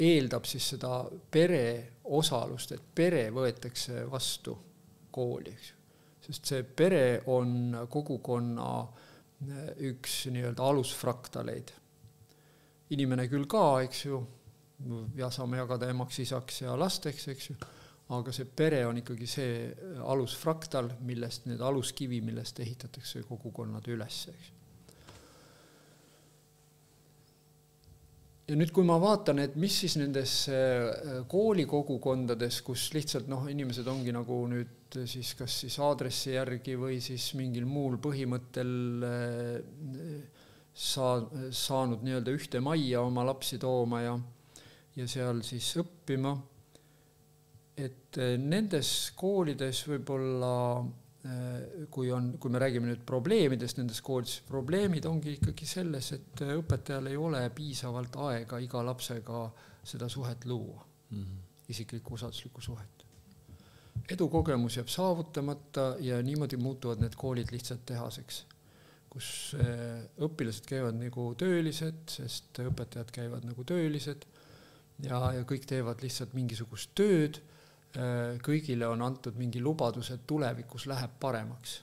eeldab siis seda pere osalust, et pere võetakse vastu kooli, eks ju. Sest see pere on kogukonna üks nii-öelda alusfraktaleid. Inimene küll ka, eks ju, ja saame jagada emaks, isaks ja lasteks, eks ju, aga see pere on ikkagi see alusfraktal, millest need aluskivi, millest ehitatakse kogukonnad üles, eks ju. Ja nüüd, kui ma vaatan, et mis siis nendes koolikogukondades, kus lihtsalt inimesed ongi nagu nüüd siis kas siis aadressi järgi või siis mingil muul põhimõttel saanud nii-öelda ühte majja oma lapsi tooma ja seal siis õppima, et nendes koolides võib-olla kui me räägime nüüd probleemidest nendes koolides, probleemid ongi ikkagi selles, et õpetajal ei ole piisavalt aega iga lapsega seda suhet luua, isiklikku usalduslikku suhet. Edukogemus jääb saavutamata ja niimoodi muutuvad need koolid lihtsalt tehaseks, kus õpilased käivad nagu töölised, sest õpetajad käivad nagu töölised ja kõik teevad lihtsalt mingisugust tööd. Kõigile on antud mingi lubadus, et tulevikus läheb paremaks.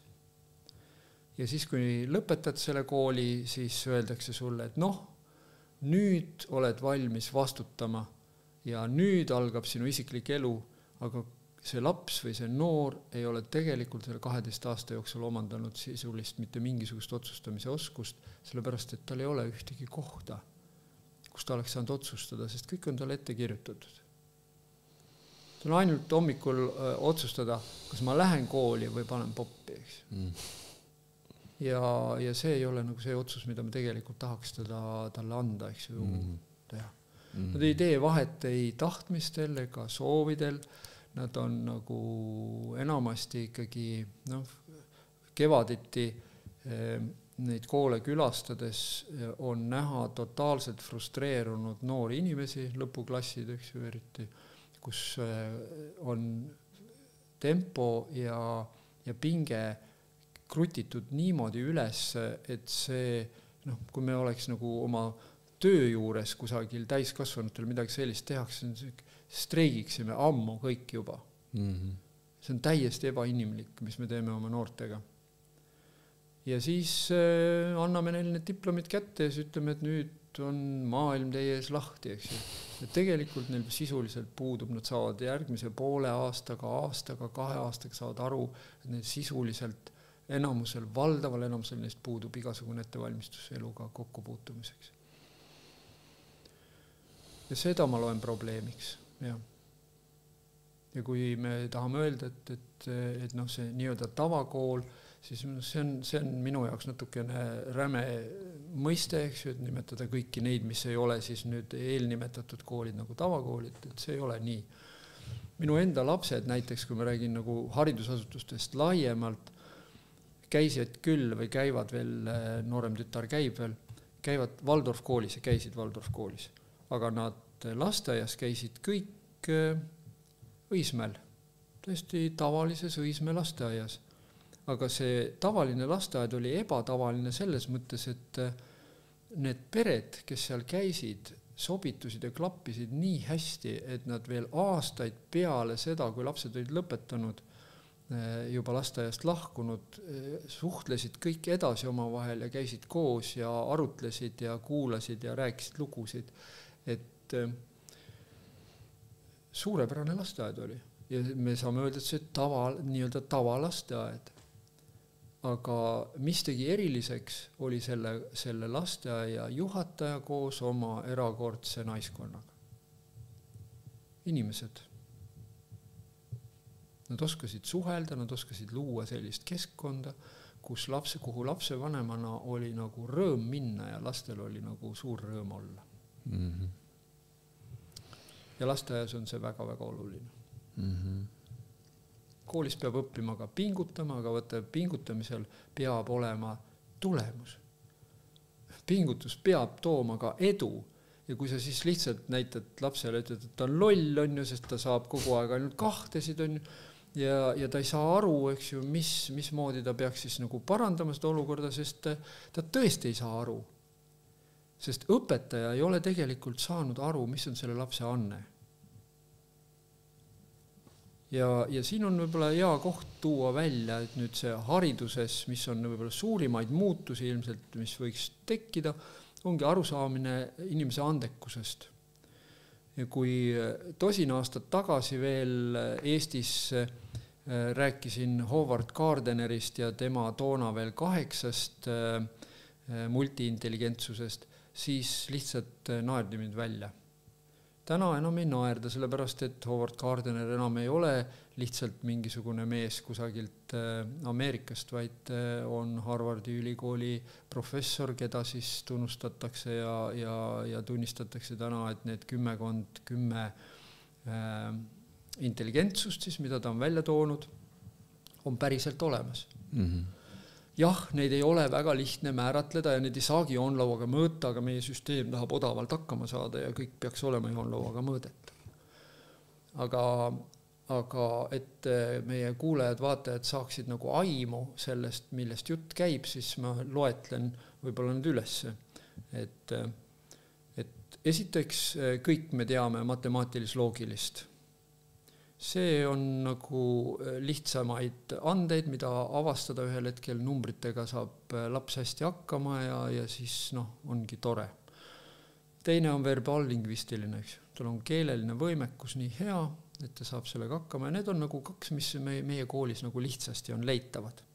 Ja siis, kui lõpetad selle kooli, siis öeldakse sulle, et nüüd oled valmis vastutama ja nüüd algab sinu isiklik elu, aga see laps või see noor ei ole tegelikult selle 12 aasta jooksul omandanud sisulist mitte mingisugust otsustamise oskust, sellepärast, et tal ei ole ühtegi kohta, kus ta oleks saanud otsustada, sest kõik on tal ette kirjutatud. See on ainult hommikul otsustada, kas ma lähen kooli või panen poppi, eks. Ja see ei ole nagu see otsus, mida me tegelikult tahaks talle anda, eks ju, teha. Nad ei tee vahet ei tahtmistel ega soovidel, nad on nagu enamasti ikkagi kevaditi neid koole külastades on näha totaalselt frustreerunud noori inimesi, lõpuklassid, eks ju, eriti, kus on tempo ja pinge krutitud niimoodi üles, et see, kui me oleks nagu oma töö juures kusagil täiskasvanutel midagi sellist tehakse, streigiksime ammu kõik juba. See on täiesti ebainimlik, mis me teeme oma noortega. Ja siis anname neile need diplomid kätte ja siis ütleme, et nüüd on maailm teie ees lahti, eks ju. Ja tegelikult neil sisuliselt puudub, nad saavad järgmise poole aastaga, 2 aastaga saavad aru, et neil sisuliselt enamusel, valdaval enamusel neist puudub igasugune ettevalmistus eluga kokkupuutumiseks. Ja seda ma loen probleemiks, jah. Ja kui me tahame öelda, et see nii-öelda tavakool, siis see on minu jaoks natukene räme mõiste, eks ju, et nimetada kõiki neid, mis ei ole siis nüüd eelnimetatud koolid nagu tavakoolid, et see ei ole nii. Minu enda lapsed näiteks, kui ma räägin nagu haridusasutustest laiemalt, käisid küll või käivad veel, noorem tütar käib veel, käivad Waldorf koolis ja käisid Waldorf koolis. Aga nad lasteaias käisid kõik Õismäel, tõesti tavalises Õismäe lasteaias. Aga see tavaline lasteaed oli ebatavaline selles mõttes, et need pered, kes seal käisid, sobitusid ja klappisid nii hästi, et nad veel aastaid peale seda, kui lapsed olid lõpetanud, juba lasteaiast lahkunud, suhtlesid kõik edasi omavahel ja käisid koos ja arutlesid ja kuulasid ja rääkisid lugusid. Et suurepärane lasteaed oli. Ja me saame öelda, et see nii-öelda tavalasteaed. Aga mis tegi eriliseks, oli selle lasteaia juhataja koos oma erakordse naiskonnaga. inimesed. Nad oskasid suhelda, nad oskasid luua sellist keskkonda, kuhu lapsevanemana oli nagu rõõm minna ja lastel oli nagu suur rõõm olla. Mm-hmm. Ja lasteaias on see väga-väga oluline. Mm-hmm. Koolis peab õppima ka pingutama, aga pingutamisel peab olema tulemus. Pingutus peab tooma ka edu. Ja kui sa siis lihtsalt näitad lapsele, ütled, et ta on loll, on ju, sest ta saab kogu aeg ainult kahtesid, on ju, ja ta ei saa aru, eks ju, mismoodi ta peaks siis nagu parandama seda olukorda, sest ta tõesti ei saa aru. Sest õpetaja ei ole tegelikult saanud aru, mis on selle lapse anne. Ja siin on võib-olla hea koht tuua välja, et nüüd see hariduses, mis on võib-olla suurimaid muutusi ilmselt, mis võiks tekkida, ongi arusaamine inimese andekusest. Ja kui tosin aastat tagasi veel Eestis rääkisin Howard Gardnerist ja tema toona veel 8 multiintelligentsusest, siis lihtsalt naerdi mind välja. Täna enam ei naerda, sellepärast, et Howard Gardner enam ei ole lihtsalt mingisugune mees kusagilt Ameerikast, vaid on Harvardi ülikooli professor, keda siis tunnustatakse ja tunnistatakse täna, et need 10 intelligentsust, siis, mida ta on välja toonud, on päriselt olemas. Mm-hmm. Jah, neid ei ole väga lihtne määratleda ja neid ei saagi joonlauaga mõõta, aga meie süsteem tahab odavalt hakkama saada ja kõik peaks olema joonlauaga mõõdet. Aga et meie kuulajad, vaatajad saaksid nagu aimu sellest, millest jutt käib, siis ma loetlen võib-olla nüüd ülesse. Et esiteks kõik me teame matemaatilis-loogilist. See on nagu lihtsamaid andeid, mida avastada ühel hetkel numbritega saab laps hästi hakkama ja siis ongi tore. Teine on verbaalingvistiline, eks. Tal on keeleline võimekus nii hea, et ta saab sellega hakkama ja need on nagu 2, mis meie koolis nagu lihtsasti on leitavad.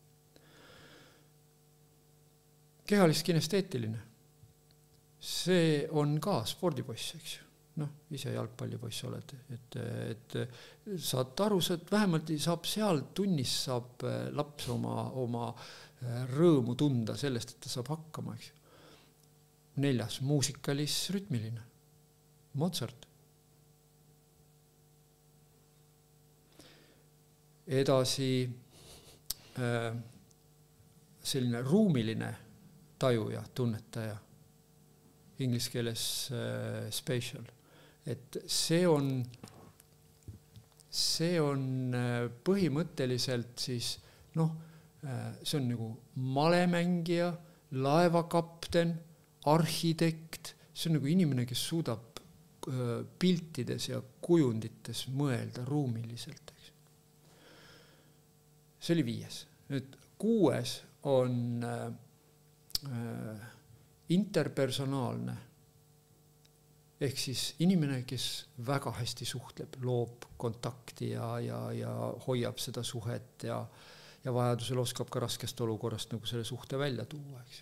Kehalis-kinesteetiline. See on ka spordipoiss, eks ju. Ise jalgpallipoiss oled, et saad aru, et vähemalt saab seal tunnis saab laps oma rõõmu tunda sellest, et ta saab hakkama, eks. 4, muusikalis-rütmiline. Mozart. Edasi selline ruumiline tajuja, tunnetaja. Inglise keeles spatial. Et see on põhimõtteliselt siis, see on nagu malemängija, laevakapten, arhitekt, see on nagu inimene, kes suudab piltides ja kujundites mõelda ruumiliselt. Eks. See oli 5. Nüüd 6 on interpersonaalne. Ehk siis inimene, kes väga hästi suhtleb, loob kontakti ja hoiab seda suhet ja vajadusel oskab ka raskest olukorrast nagu selle suhte välja tuua. Eks.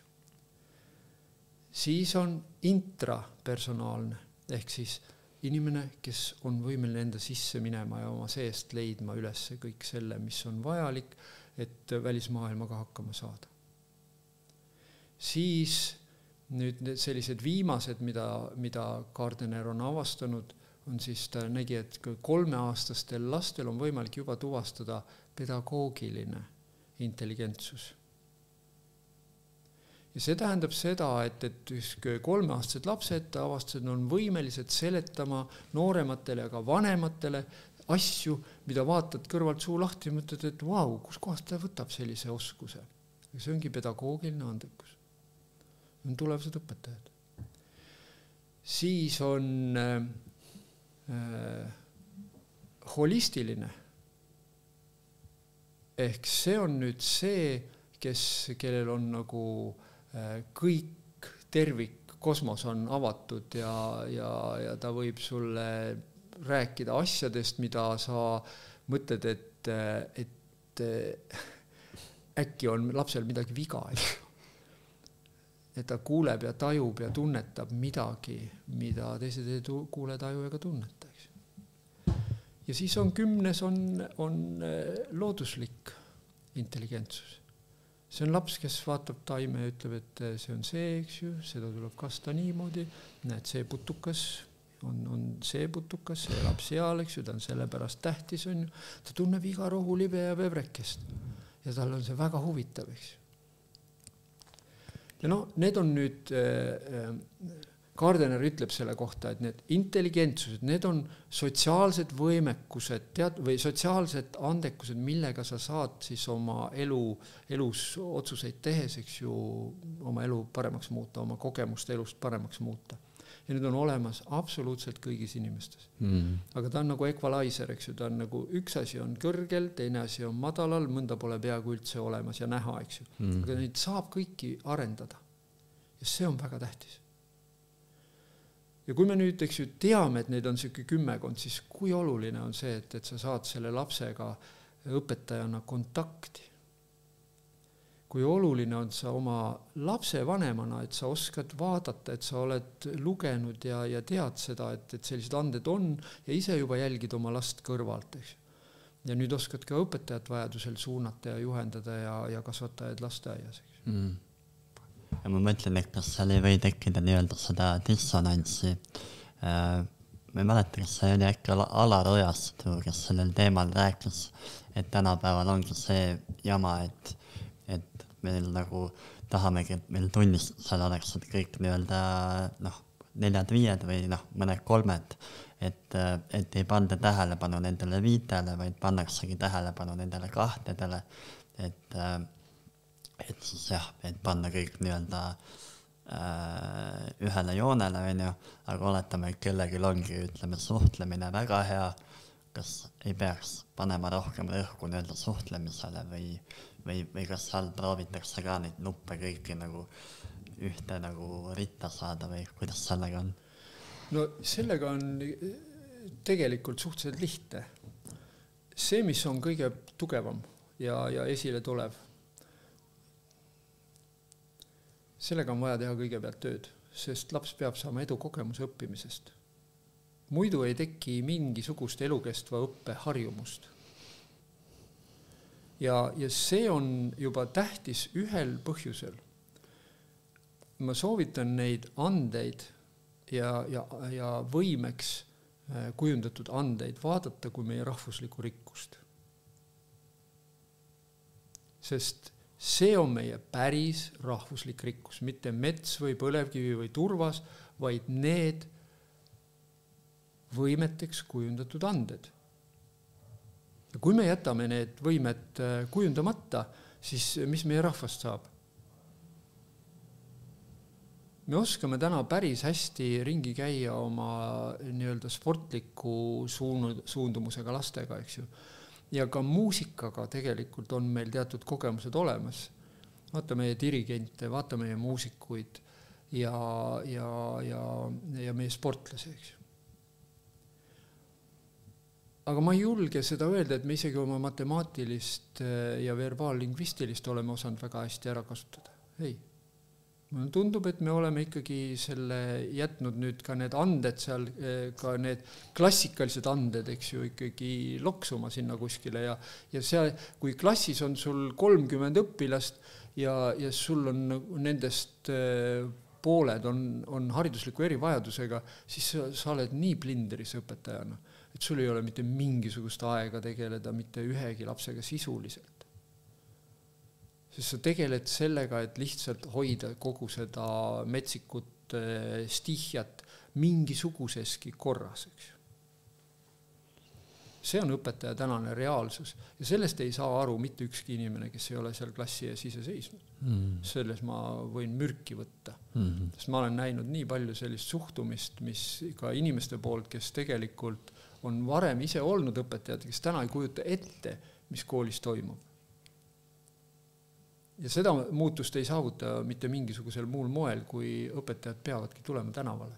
Siis on intrapersonaalne, ehk siis inimene, kes on võimeline enda sisse minema ja oma seest leidma üles kõik selle, mis on vajalik, et välismaailmaga hakkama saada. Siis nüüd sellised viimased, mida Gardner on avastanud, on siis ta nägi, et 3-aastastel lastel on võimalik juba tuvastada pedagoogiline intelligentsus. Ja see tähendab seda, et 3-aastased lapsed avastused on võimelised seletama noorematele ja ka vanematele asju, mida vaatad kõrvalt suu lahti ja mõtled, et vau, kus kohast ta võtab sellise oskuse. Ja see ongi pedagoogiline andekus. On tulevased õpetajad. Siis on holistiline. Ehk see on nüüd see, kellel on nagu kõik tervik kosmos on avatud ja ta võib sulle rääkida asjadest, mida sa mõtled, et äkki on lapsel midagi viga. Et ta kuuleb ja tajub ja tunnetab midagi, mida teised ei kuule, taju ega tunneta. Ja siis on 10 on looduslik intelligentsus. See on laps, kes vaatab taime ja ütleb, et see on see, eks ju, seda tuleb kasta niimoodi, näed, see putukas on see putukas, see elab seal, eks ju, ta on selle pärast tähtis, on ju. Ta tunneb iga rohulibe ja vebrekest ja tal on see väga huvitav, eks ju. Ja need on nüüd, Gardener ütleb selle kohta, et need intelligentsused, need on sotsiaalsed võimekused või sotsiaalsed andekused, millega sa saad siis oma elus otsuseid tehes, eks ju, oma elu paremaks muuta, oma kogemust elust paremaks muuta. Ja need on olemas absoluutselt kõigis inimestes. Aga ta on nagu equalizer, eks ju, ta on nagu üks asi on kõrgel, teine asi on madalal, mõnda pole peaaegu üldse olemas ja näha, eks ju. Aga neid saab kõiki arendada. Ja see on väga tähtis. Ja kui me nüüd, eks ju, teame, et neid on selline 10, siis kui oluline on see, et sa saad selle lapsega õpetajana kontakti. Kui oluline on sa oma lapse vanemana, et sa oskad vaadata, et sa oled lugenud ja tead seda, et sellised anded on ja ise juba jälgid oma last kõrvalt. Eks. Ja nüüd oskad ka õpetajat vajadusel suunata ja juhendada ja kasvatajad lasteaias. Ja ma mõtlen, et kas seal ei või tekkida nii-öelda seda dissonantsi. Ma ei mäleta, kas see oli äkki Alar Ojastu, kes sellel teemal rääkis, et tänapäeval ongi see jama, et meil nagu tahamegi, et meil tunnistusel oleks kõik nii-öelda 4-5 või mõned 3, et ei panda tähelepanu nendele 5, vaid pannaksegi tähelepanu nendele 2, et siis jah, et panna kõik nii-öelda ühele joonele, aga oletame, et kellelgi ongi, ütleme, suhtlemine väga hea, kas ei peaks panema rohkem rõhku nii-öelda suhtlemisele või kas seal proovitakse ka neid nuppe kõiki nagu ühte nagu ritta saada või kuidas sellega on? No sellega on tegelikult suhteliselt lihtne. See, mis on kõige tugevam ja esile tulev, sellega on vaja teha kõigepealt tööd, sest laps peab saama edukogemuse õppimisest. Muidu ei teki mingisugust elukestva õppe harjumust. Ja see on juba tähtis ühel põhjusel. Ma soovitan neid andeid ja võimeks kujundatud andeid vaadata kui meie rahvuslikku rikkust. Sest see on meie päris rahvuslik rikkus, mitte mets või põlevkivi või turvas, vaid need võimeteks kujundatud anded. Ja kui me jätame need võimed kujundamata, siis mis meie rahvast saab? Me oskame täna päris hästi ringi käia oma nii-öelda sportliku suundumusega lastega, eks ju. Ja ka muusikaga tegelikult on meil teatud kogemused olemas. Vaata meie dirigente, vaata meie muusikuid ja meie sportlasi, eks ju. Aga ma ei julge seda öelda, et me isegi oma matemaatilist ja verbaallingvistilist oleme osanud väga hästi ära kasutada. Ei. Mulle tundub, et me oleme ikkagi selle jätnud nüüd ka need anded seal, ka need klassikalised anded, eks ju, ikkagi loksuma sinna kuskile ja see, kui klassis on sul 30 õpilast ja sul on nendest pooled on haridusliku erivajadusega, siis sa oled nii blindris õpetajana, et sul ei ole mitte mingisugust aega tegeleda mitte ühegi lapsega sisuliselt. Sest sa tegeled sellega, et lihtsalt hoida kogu seda metsikut stihjat mingisuguseski korras. Eks. See on õpetaja tänane reaalsus ja sellest ei saa aru mitte ükski inimene, kes ei ole seal klassi ees ise seisnud. Selles ma võin mürki võtta. Sest ma olen näinud nii palju sellist suhtumist, mis ka inimeste poolt, kes tegelikult on varem ise olnud õpetajad, kes täna ei kujuta ette, mis koolis toimub. Ja seda muutust ei saavuta mitte mingisugusel muul moel, kui õpetajad peavadki tulema tänavale.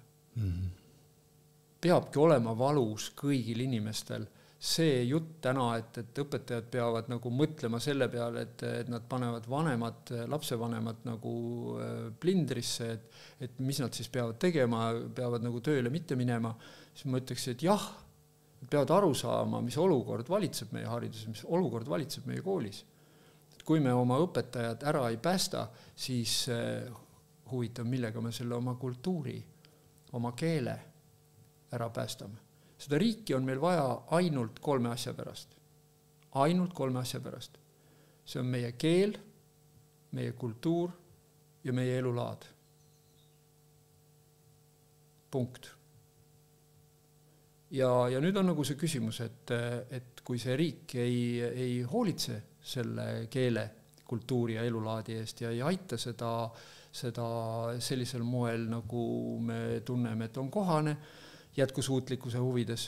Peabki olema valus kõigil inimestel. See jutt täna, et õpetajad peavad nagu mõtlema selle peale, et nad panevad vanemad, lapsevanemad nagu blindrisse, et mis nad siis peavad tegema, peavad nagu tööle mitte minema, siis ma ütleks, et jah, peavad aru saama, mis olukord valitseb meie hariduses, mis olukord valitseb meie koolis. Kui me oma õpetajad ära ei päästa, siis huvitav, millega me selle oma kultuuri, oma keele ära päästame. Seda riiki on meil vaja ainult 3 asja pärast. Ainult 3 asja pärast. See on meie keel, meie kultuur ja meie elulaad. Punkt. Ja nüüd on nagu see küsimus, et kui see riik ei hoolitse selle keele, kultuuri ja elulaadi eest ja ei aita seda sellisel moel, nagu me tunneme, et on kohane jätkusuutlikkuse huvides,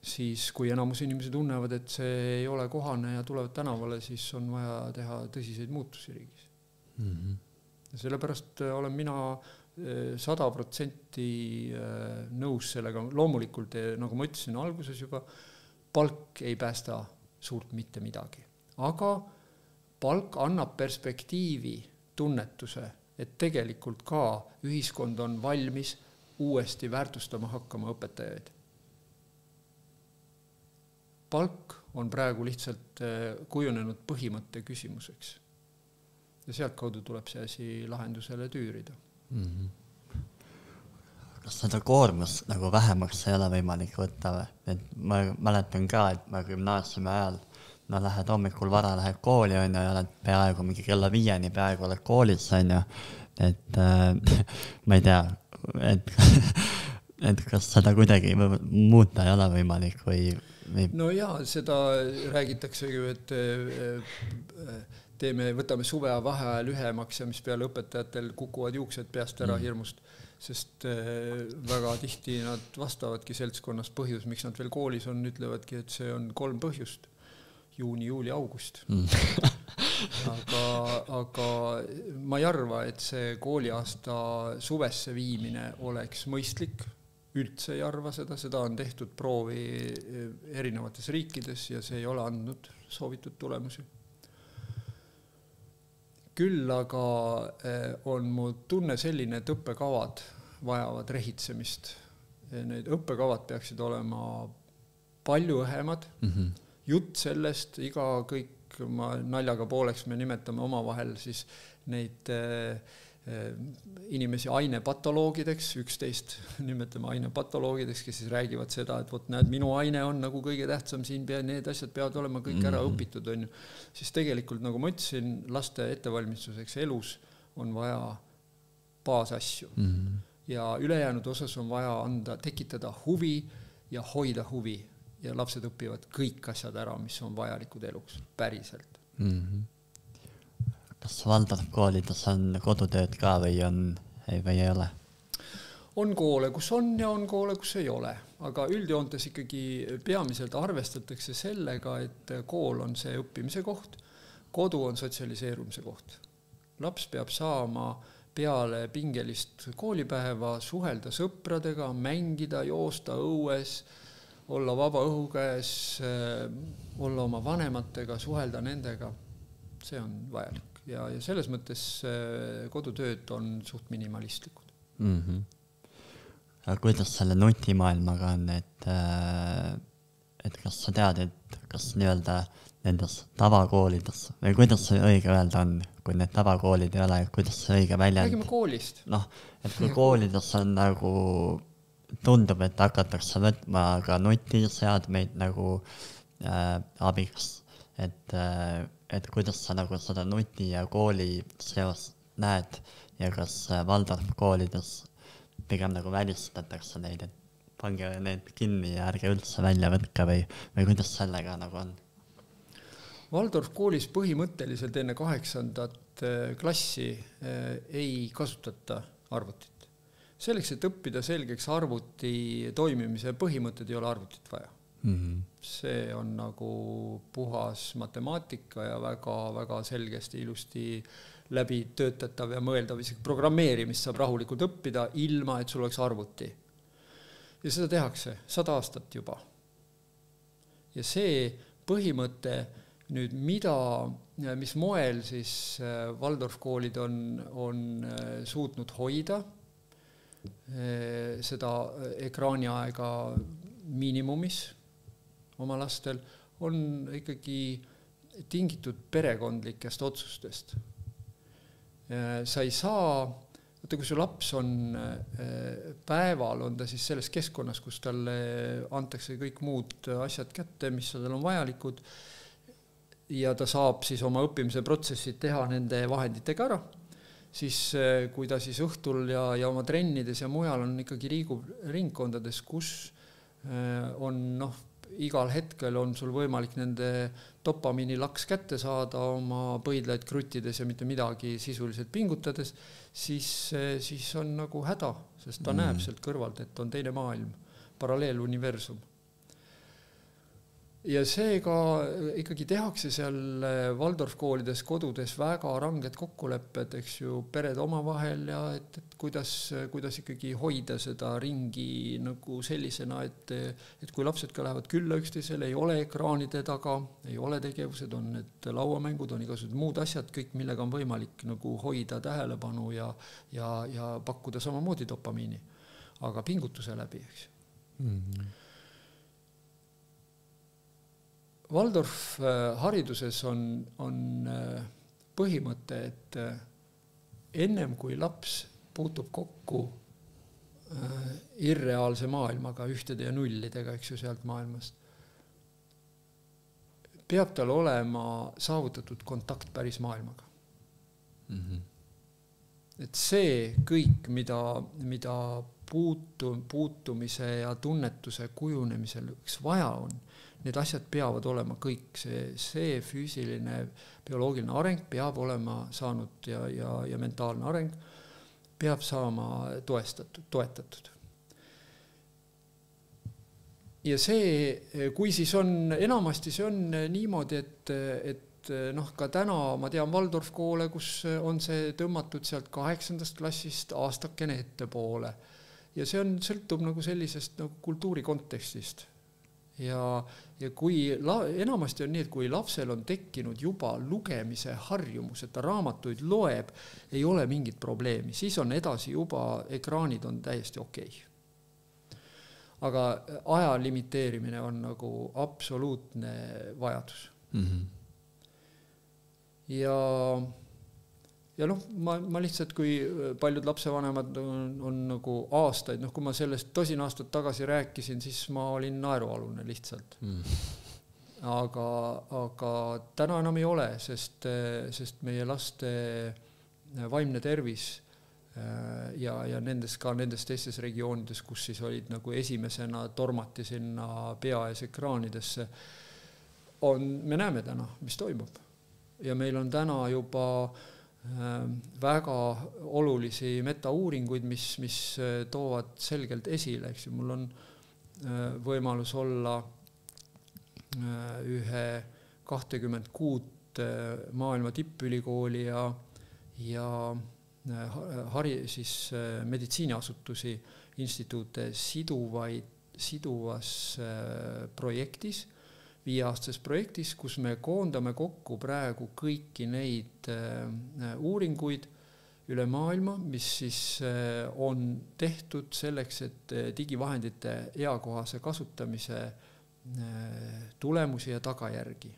siis kui enamus inimesi tunnevad, et see ei ole kohane ja tulevad tänavale, siis on vaja teha tõsiseid muutusi riigis. Ja sellepärast olen mina 100% nõus sellega. Loomulikult, nagu ma ütlesin alguses juba, palk ei päästa suurt mitte midagi. Aga palk annab perspektiivi, tunnetuse, et tegelikult ka ühiskond on valmis uuesti väärtustama hakkama õpetajaid. Palk on praegu lihtsalt kujunenud põhimõtte küsimuseks. Ja sealt kaudu tuleb see asi lahendusele tüürida. Kas seda koormust nagu vähemaks ei ole võimalik võtta või? Et ma mäletan ka, et ma gümnaasiumi ajal lähed hommikul vara, lähed kooli on ja oled peaaegu mingi kella 5 peaaegu oled koolis on ja et ma ei tea, et kas seda kuidagi muuta ei ole võimalik või... No jaa, seda räägitakse ju, et võtame suvea vaheajal lühemaks ja mis peale õpetajatel kukuvad juuksed peast ära hirmust, sest väga tihti nad vastavadki seltskonnas põhjus, miks nad veel koolis on, ütlevadki, et see on 3 põhjust. Juuni, juuli, august. Aga ma ei arva, et see kooliaasta suvesse viimine oleks mõistlik. Üldse ei arva seda on tehtud proovi erinevates riikides ja see ei ole andnud soovitud tulemusi. Küll aga on mu tunne selline, et õppekavad vajavad rehitsemist. Need õppekavad peaksid olema palju õhemad. Jutt sellest, kõik naljaga pooleks me nimetame omavahel siis neid inimesi ainepatoloogideks, 11 nimetame ainepatoloogideks, kes siis räägivad seda, et võt näed, minu aine on nagu kõige tähtsam siin, need asjad peavad olema kõik ära õpitud. On ju. Siis tegelikult, nagu ma ütlesin, laste ettevalmistuseks elus on vaja baasasju. Ja ülejäänud osas on vaja tekitada huvi ja hoida huvi. Ja lapsed õpivad kõik asjad ära, mis on vajalikud eluks, päriselt. Kas Waldorf-koolides on kodutööd ka või ei ole? On koole, kus on ja on koole, kus ei ole. Aga üldjoontes ikkagi peamiselt arvestatakse sellega, et kool on see õppimise koht, kodu on sotsialiseerumise koht. Laps peab saama peale pingelist koolipäeva suhelda sõpradega, mängida, joosta õues, olla vaba õhu käes, olla oma vanematega, suhelda nendega. See on vajalik. Ja selles mõttes kodutööd on suht minimalistlikud. Aga kuidas selle nutimaailmaga on, et kas sa tead, et kas nii-öelda nendes tavakoolides, või kuidas see õige öelda on, kui need tavakoolid ei ole, kuidas see õige väljend? Räägime koolist. Et kui koolides on nagu tundub, et hakatakse võtma ka nutiseadmeid nagu abiks, et kuidas sa nagu seda nuti ja kooli seos näed ja kas Waldorf-koolides pigem nagu välistatakse neid, et pange need kinni ja ärge üldse välja võtka või kuidas sellega nagu on? Waldorf-koolis põhimõtteliselt enne 8. klassi ei kasutata arvutit. Selleks, et õppida selgeks arvuti toimimise põhimõtted, ei ole arvutit vaja. See on nagu puhas matemaatika ja väga selgesti ilusti läbi töötatav ja mõeldav, isegi programmeerimist saab rahulikult õppida ilma, et sul oleks arvuti. Ja seda tehakse 100 aastat juba. Ja see põhimõte nüüd mis moel siis Waldorf-koolid on suutnud hoida seda ekraaniaega miinimumis oma lastel, on ikkagi tingitud perekondlikest otsustest. Sa ei saa, kui su laps on päeval, on ta siis selles keskkonnas, kus talle antakse kõik muud asjad kätte, mis tal on vajalikud, ja ta saab siis oma õppimise protsessid teha nende vahenditega ära, siis kui ta siis õhtul ja oma trennides ja mujal on ikkagi liigub ringkondades, kus on igal hetkel on sul võimalik nende dopamiini laks kätte saada oma põidlaid kruttides ja mitte midagi sisuliselt pingutades, siis on nagu häda, sest ta näeb sealt kõrvalt, et on teine maailm, paralleeluniversum. Ja seega ikkagi tehakse seal Waldorf-koolides, kodudes väga ranged kokkulepped, eks ju, pered omavahel ja et kuidas ikkagi hoida seda ringi nagu sellisena, et kui lapsed ka lähevad külla üksteisele, ei ole ekraanide taga, ei ole tegevused, on need lauamängud, on igasugused muud asjad, kõik, millega on võimalik nagu hoida tähelepanu ja pakkuda samamoodi dopamiini, aga pingutuse läbi, eks ju. Waldorf hariduses on põhimõte, et ennem kui laps puutub kokku irreaalse maailmaga, ühtede ja nullidega, eks ju, sealt maailmast, peab tal olema saavutatud kontakt päris maailmaga. Et see kõik, mida puutumise ja tunnetuse kujunemisel üks vaja on, need asjad peavad olema kõik, see füüsiline, bioloogiline areng peab olema saanud ja mentaalne areng peab saama toetatud. Ja see, kui siis on, enamasti see on niimoodi, et ka täna ma tean Waldorf-koole, kus on see tõmmatud sealt 8. klassist aastakene ettepoole. Ja see sõltub nagu sellisest nagu kultuuri kontekstist. Ja kui enamasti on nii, et kui lapsel on tekkinud juba lugemise harjumus, et ta raamatuid loeb, ei ole mingit probleemi, siis on edasi juba ekraanid on täiesti okei. Aga aja limiteerimine on nagu absoluutne vajadus. Ja ma lihtsalt, kui paljud lapsevanemad on nagu aastaid, kui ma sellest 10 aastat tagasi rääkisin, siis ma olin naerualune lihtsalt. Aga täna enam ei ole, sest meie laste vaimne tervis ja nendes teistes regioonides, kus siis olid nagu esimesena tormati sinna peaes ekraanidesse, me näeme täna, mis toimub. Ja meil on täna juba väga olulisi metauuringuid, mis toovad selgelt esile, eks ju. Mul on võimalus olla ühe 26 maailma tippülikooli ja meditsiiniasutusi, instituute siduvas projektis, 5-aastases projektis, kus me koondame kokku praegu kõiki neid uuringuid üle maailma, mis siis on tehtud selleks, et digivahendite eakohase kasutamise tulemusi ja tagajärgi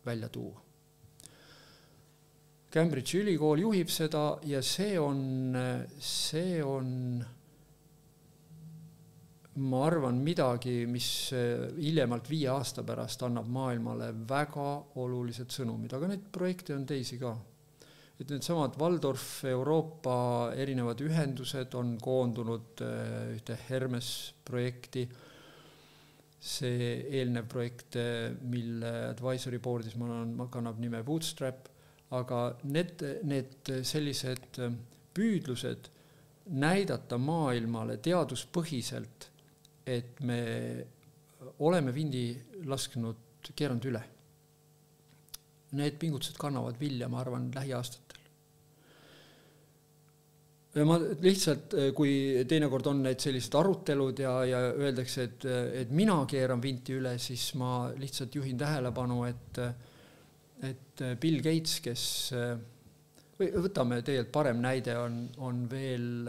välja tuua. Cambridge ülikool juhib seda ja see on ma arvan midagi, mis hiljemalt 5 aasta pärast annab maailmale väga olulised sõnumid, aga neid projekte on teisi ka. Et need samad Waldorf Euroopa erinevad ühendused on koondunud ühte Hermes projekti. See eelnev projekt, mille advisory boardis kannab nime Bootstrap, aga need sellised püüdlused näidata maailmale teaduspõhiselt, et me oleme vindi lasknud keeranud üle. Need pingutused kannavad vilja, ma arvan, lähiaastatel. Ma lihtsalt, kui teinekord on need sellised arutelud ja öeldakse, et mina keeran vinti üle, siis ma lihtsalt juhin tähelepanu, et Bill Gates, kes, või võtame tegelikult parem näide, on veel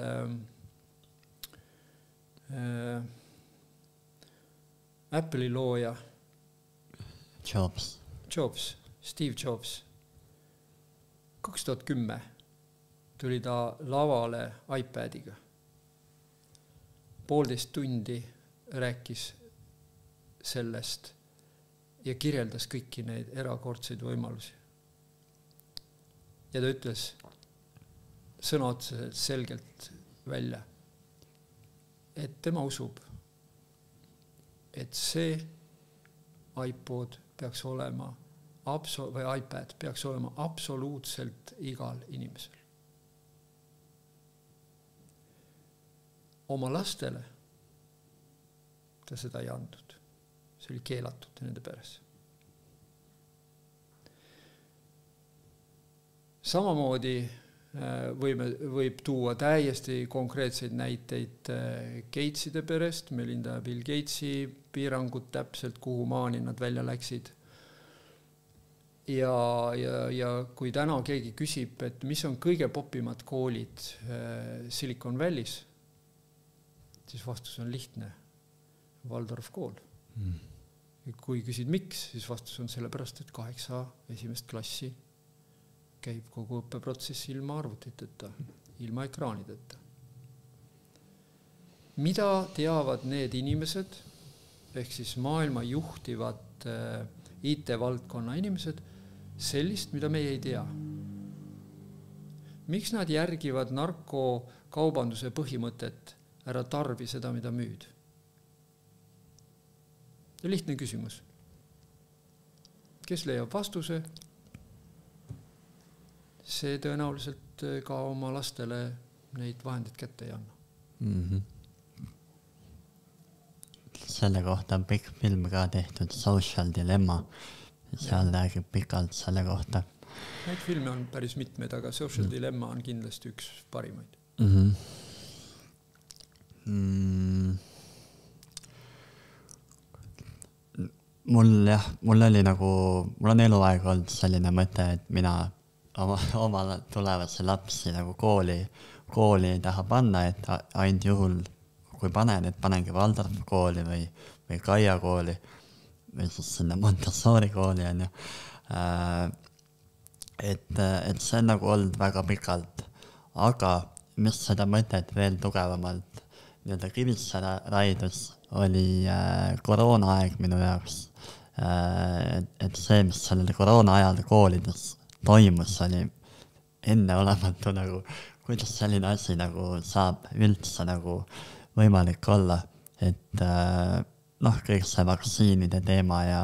Apple'i looja Jobs. Steve Jobs. 2010 tuli ta lavale iPadiga. 1,5 tundi rääkis sellest ja kirjeldas kõiki neid erakordseid võimalusi. Ja ta ütles sõna otseselt selgelt välja, et tema usub, et see iPod peaks olema või iPad peaks olema absoluutselt igal inimesel. Oma lastele ta seda ei andnud. See oli keelatud nende peres. Samamoodi võib tuua täiesti konkreetseid näiteid Gateside perest, Melinda ja Bill Gatesi piirangud täpselt, kuhu maani nad välja läksid. Ja kui täna keegi küsib, et mis on kõige popimad koolid Silicon Valley's, siis vastus on lihtne. Waldorf kool. Kui küsid miks, siis vastus on sellepärast, et 8 esimest klassi käib kogu õppeprotsess ilma arvutiteta, ilma ekraanideta. Mida teavad need inimesed, ehk siis maailma juhtivad IT-valdkonna inimesed, sellist, mida meie ei tea? Miks nad järgivad narkokaubanduse põhimõtet, ära tarbi seda, mida müüd? Ja lihtne küsimus. Kes leiab vastuse? See tõenäoliselt ka oma lastele neid vahendid kätte ei anna. Selle kohta on pikk film ka tehtud, Social Dilemma. Seal räägib pikalt selle kohta. Neid filme on päris mitmed, aga Social Dilemma on kindlasti üks parimaid. Mul oli nagu, mul on eluaeg olnud selline mõte, et mina oma tulevasi lapsi nagu kooli ei taha panna, et ainult juhul, kui panen, et panengi Waldorf kooli või Kaia kooli või siis sinna Montessori kooli on ju. Et see on nagu olnud väga pikalt, aga mis seda mõtet veel tugevamalt nii-öelda kivisse raidus oli koroonaaeg minu jaoks. Et see, mis sellele koroona ajal koolides toimus, oli enneolematu nagu, kuidas selline asi nagu saab üldse nagu võimalik olla, et kõik see vaktsiinide teema ja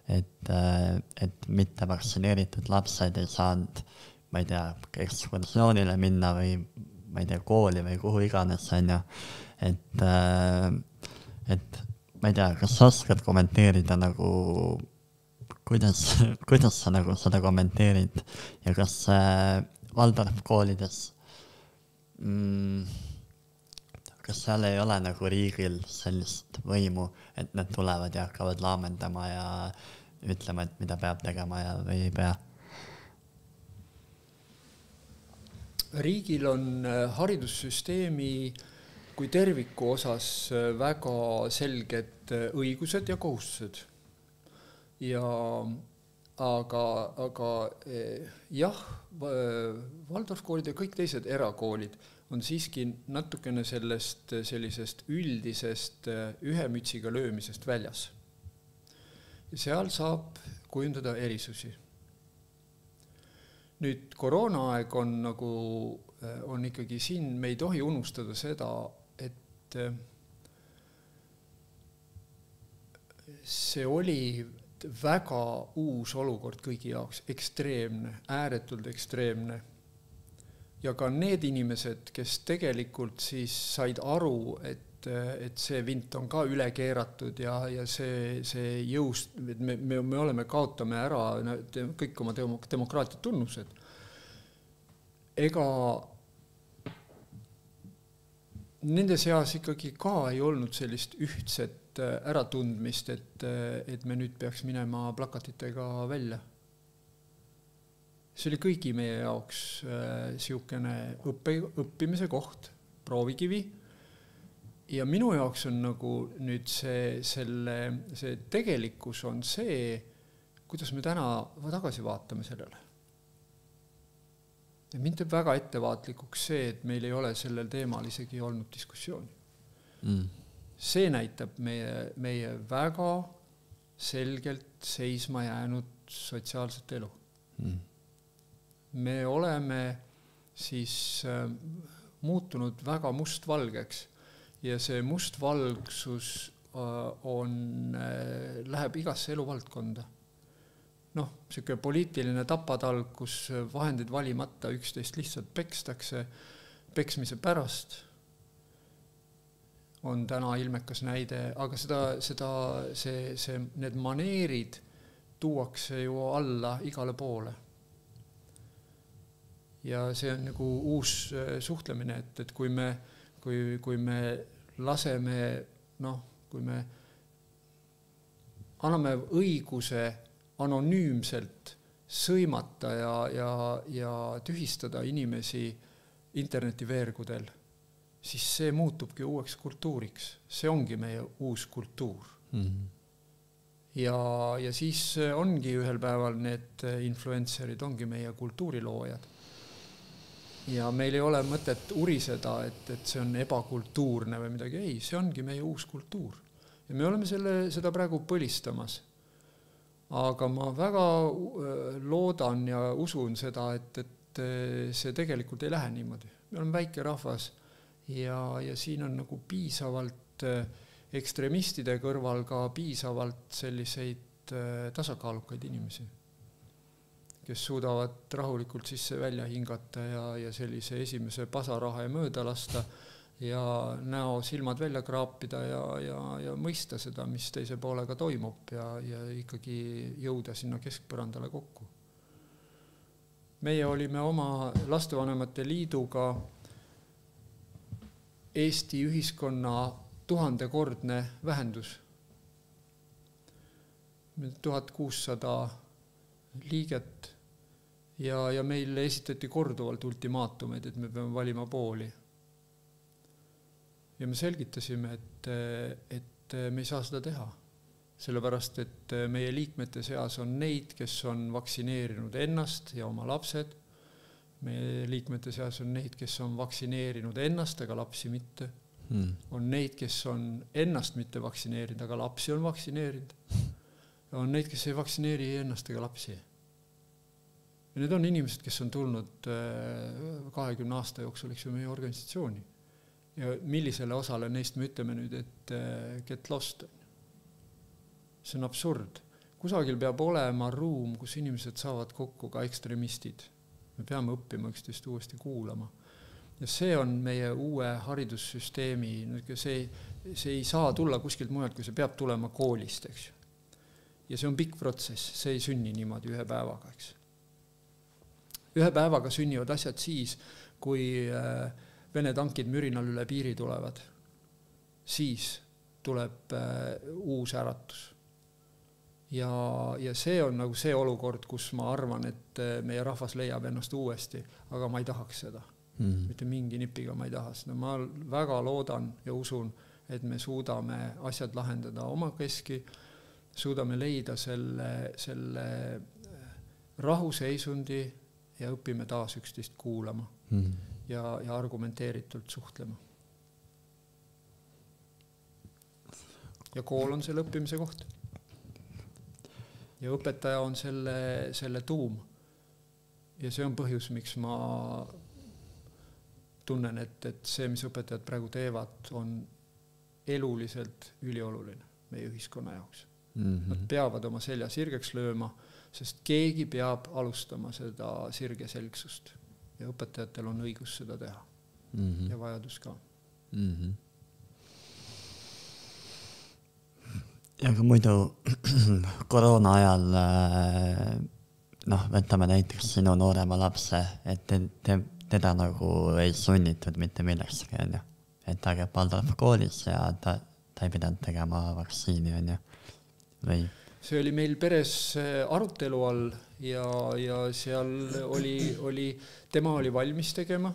et mitte vaktsineeritud lapsed ei saanud, ma ei tea, ekskursioonile minna või ma ei tea, kooli või kuhu iganes on ju, et ma ei tea, kas sa oskad kommenteerida nagu kuidas sa nagu seda kommenteerid ja kas Waldorf koolides kas seal ei ole nagu riigil sellist võimu, et nad tulevad ja hakkavad laamendama ja ütlema, et mida peab tegema ja või ei pea? Riigil on haridussüsteemi kui terviku osas väga selged õigused ja kohustused. Aga jah, Waldorf koolid ja kõik teised erakoolid on siiski natukene sellisest üldisest ühe mütsiga löömisest väljas. Ja seal saab kujundada erisusi. Nüüd koroonaaeg on ikkagi siin, me ei tohi unustada seda, et see oli väga uus olukord kõigi jaoks, ekstreemne, ääretult ekstreemne. Ja ka need inimesed, kes tegelikult siis said aru, et see vint on ka üle keeratud ja see jõust, me oleme kaotame ära kõik oma demokraatia tunnused. Ega nende seas ikkagi ka ei olnud sellist ühtset äratundmist, et me nüüd peaks minema plakatitega välja. See oli kõigi meie jaoks siukene õppimise koht, proovikivi. ja minu jaoks on nagu nüüd see tegelikkus on see, kuidas me täna tagasi vaatame sellele. Ja mind teeb väga ettevaatlikuks see, et meil ei ole sellel teemal isegi olnud diskussiooni. See näitab meie väga selgelt seisma jäänud sotsiaalset elu. Me oleme siis muutunud väga mustvalgeks ja see mustvalgsus läheb igasse eluvaldkonda. Selline poliitiline tapatalg, kus vahendid valimata üksteist lihtsalt pekstakse, peksmise pärast on täna ilmekas näide, aga need maneerid tuuakse ju alla igale poole. Ja see on nagu uus suhtlemine, et kui me laseme, kui me anname õiguse anonüümselt sõimata ja tühistada inimesi internetiveergudel, siis see muutubki uueks kultuuriks. See ongi meie uus kultuur. Ja siis ongi ühel päeval need influencerid, ongi meie kultuuriloojad. Ja meil ei ole mõtet uriseda, et see on ebakultuurne või midagi. Ei, see ongi meie uus kultuur. Ja me oleme seda praegu põlistamas. Aga ma väga loodan ja usun seda, et see tegelikult ei lähe niimoodi. Me oleme väike rahvas ja siin on nagu piisavalt ekstremistide kõrval ka piisavalt selliseid tasakaalukaid inimesi, kes suudavad rahulikult sisse välja hingata ja sellise esimese pasaraha mööda lasta ja näo silmad välja kraapida ja mõista seda, mis teise poolega toimub ja ikkagi jõuda sinna keskpõrandale kokku. Meie olime oma lastevanemate liiduga Eesti ühiskonna 1000-kordne vähendus. 1600 liiget ja meile esitati korduvalt ultimaatumeid, et me peame valima pooli. Ja me selgitasime, et me ei saa seda teha. Sellepärast, et meie liikmete seas on neid, kes on vaktsineerinud ennast ja oma lapsed. Meie liikmete seas on neid, kes on vaktsineerinud ennast, aga lapsi mitte. On neid, kes on ennast mitte vaktsineerinud, aga lapsi on vaktsineerinud. On neid, kes ei vaktsineeri ennast ega lapsi. Ja need on inimesed, kes on tulnud 20 aasta jooksul meie organisatsiooni. Ja millisele osale neist me ütleme nüüd, et get lost. See on absurd. Kusagil peab olema ruum, kus inimesed saavad kokku, ka ekstremistid. Me peame õppima üksteist uuesti kuulama. Ja see on meie uue haridussüsteemi, see ei saa tulla kuskilt mujalt, kui see peab tulema koolist, eks. Ja see on pikk protsess, see ei sünni niimoodi ühe päevaga, eks. Ühe päevaga sünnivad asjad siis, kui Vene tankid mürinal üle piiri tulevad. Siis tuleb uus äratus. Ja see on nagu see olukord, kus ma arvan, et meie rahvas leiab ennast uuesti, aga ma ei tahaks seda. Mitte mingi nipiga ma ei taha seda. Ma väga loodan ja usun, et me suudame asjad lahendada omakeski, suudame leida selle rahuseisundi ja õpime taas üksteist kuulama ja argumenteeritult suhtlema. Ja kool on selle õppimise koht. Ja õpetaja on selle tuum. Ja see on põhjus, miks ma tunnen, et see, mis õpetajad praegu teevad, on eluliselt ülioluline meie ühiskonna jaoks. Nad peavad oma selja sirgeks lööma, sest keegi peab alustama seda sirge selgsust. Ja õpetajatel on õigus seda teha. Ja vajadus ka. Ja ka muidu koroona ajal võtame näiteks sinu noorema lapse, et teda nagu ei sunnitud mitte millekski, et ta käib Valdorf koolis ja ta ei pidanud tegema vaktsiini, või? See oli meil peres arutelu all ja seal tema oli valmis tegema.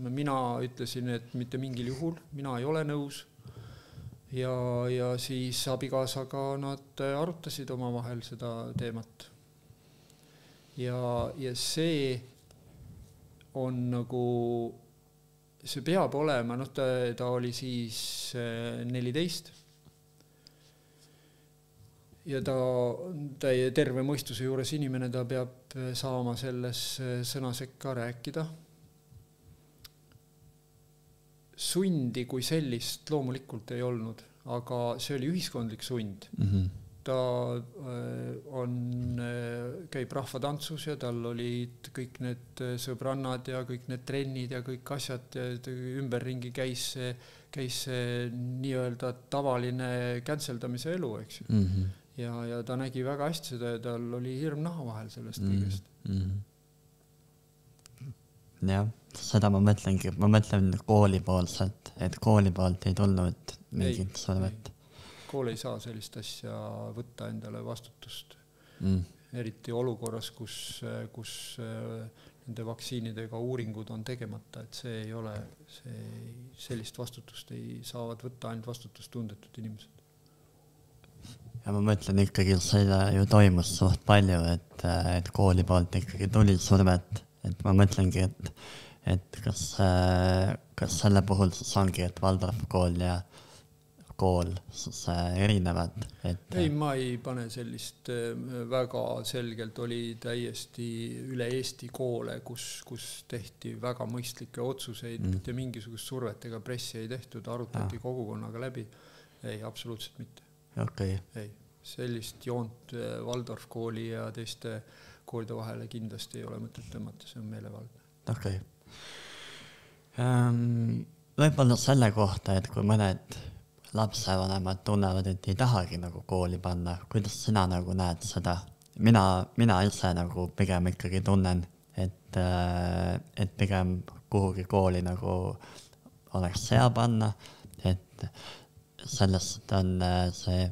Mina ütlesin, et mitte mingil juhul, mina ei ole nõus ja siis abikaasaga nad arutasid omavahel seda teemat. Ja see on nagu, see peab olema, ta oli siis 14 ja ta terve mõistuse juures inimene, ta peab saama selles sõnasekka rääkida. Sundi kui sellist loomulikult ei olnud, aga see oli ühiskondlik sund. Ta käib rahvatantsus ja tal olid kõik need sõbrannad ja kõik need trennid ja kõik asjad ja ümberringi käis see nii-öelda tavaline canceldamise elu, eks ju. Ja ta nägi väga hästi seda ja tal oli hirm naha vahel sellest kõigest. Jah, seda ma mõtlen kooli poolselt, et kooli poolt ei tulnud mingit survet. Kool ei saa sellist asja võtta endale vastutust. Eriti olukorras, kus nende vaktsiinidega uuringud on tegemata, et see ei ole, sellist vastutust ei saavad võtta ainult vastutustundetud inimesed. Ja ma mõtlen ikkagi, selle ju toimus suht palju, et kooli poolt ikkagi tuli survet, et ma mõtlengi, et kas selle puhul siis ongi, et Waldorf kool ja kool siis erinevad. Ei, ma ei pane sellist, väga selgelt oli täiesti üle Eesti koole, kus tehti väga mõistlikke otsuseid, mitte mingisugust survet ega pressi ei tehtud, arutati kogukonnaga läbi. Ei, absoluutselt mitte. Okay. Ei, sellist joont Waldorf kooli ja teiste koolide vahele kindlasti ei ole mõtet tõmmata, see on meelevaldne. Okay. Võib-olla selle kohta, et kui mõned lapsevanemad tunnevad, et ei tahagi nagu kooli panna. Kuidas sina nagu näed seda? Mina ise nagu pigem ikkagi tunnen, et pigem kuhugi kooli nagu oleks hea panna, et sellest on see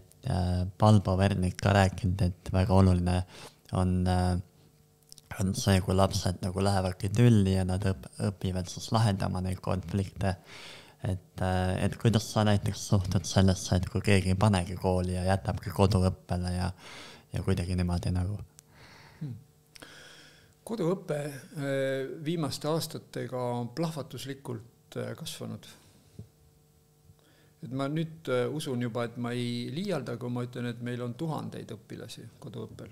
Palbo Vernik ka rääkinud, et väga oluline on see, kui lapsed nagu lähevadki tülli ja nad õpivad siis lahendama neid konflikte. Et kuidas sa näiteks suhtud sellesse, et kui keegi ei panegi kooli ja jätabki koduõppele ja kuidagi niimoodi nagu? Koduõppe viimaste aastatega on plahvatuslikult kasvanud. Et ma nüüd usun juba, et ma ei liialda, kui ma ütlen, et meil on 1000 õpilasi koduõppel.